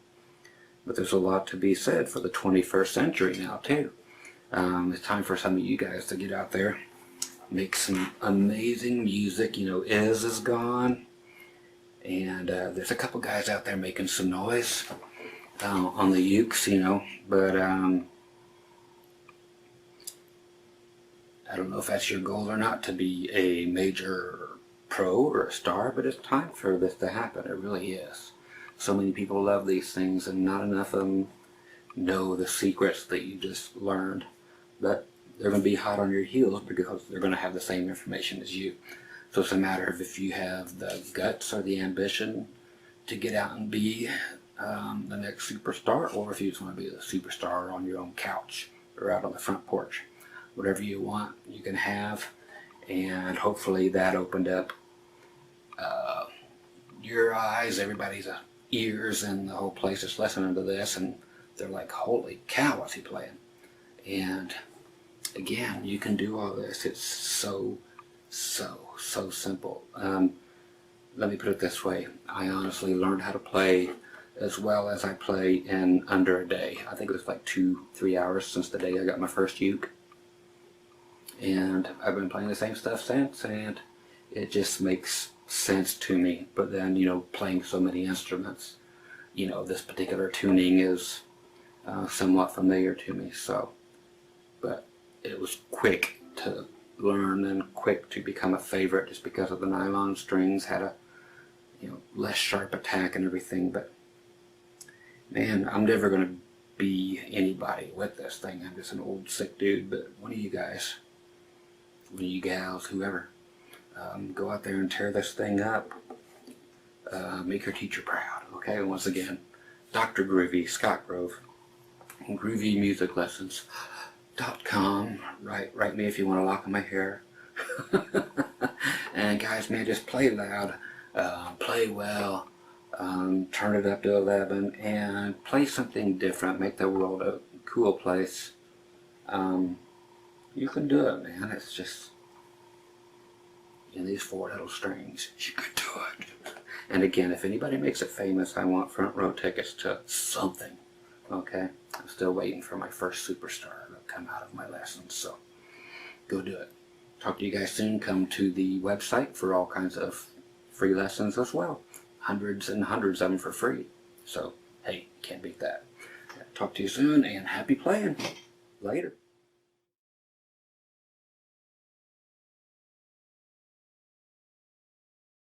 But there's a lot to be said for the 21st century now too. It's time for some of you guys to get out there, make some amazing music. You know, is gone, and there's a couple guys out there making some noise on the ukes, you know. But I don't know if that's your goal or not, to be a major pro or a star, but it's time for this to happen. It really is. So many people love these things and not enough of them know the secrets that you just learned. But they're going to be hot on your heels because they're going to have the same information as you. So it's a matter of if you have the guts or the ambition to get out and be the next superstar, or if you just want to be the superstar on your own couch or out on the front porch. Whatever you want, you can have. And hopefully that opened up your eyes, everybody's ears, and the whole place is listening to this, and they're like, holy cow, what's he playing? And again, you can do all this. It's so simple. Let me put it this way. I honestly learned how to play as well as I play in under a day. I think it was like 2-3 hours since the day I got my first uke. And I've been playing the same stuff since, and it just makes sense to me. But then, you know, playing so many instruments, you know, this particular tuning is somewhat familiar to me. So, but it was quick to learn and quick to become a favorite just because of the nylon strings had a, you know, less sharp attack and everything. But man, I'm never going to be anybody with this thing. I'm just an old sick dude. But one of you guys, one of you gals, whoever, go out there and tear this thing up. Make your teacher proud. Okay, once again, Dr. Groovy, Scott Grove, groovymusiclessons.com. Write me if you want to lock in my hair. And guys, man, just play loud, play well, turn it up to 11, and play something different. Make the world a cool place. You can do it, man. It's just in these 4 little strings. You can do it. And again, if anybody makes it famous, I want front row tickets to something. Okay? I'm still waiting for my first superstar to come out of my lessons, so go do it. Talk to you guys soon. Come to the website for all kinds of free lessons as well. Hundreds and hundreds of them for free. So, hey, can't beat that. Talk to you soon, and happy playing. Later.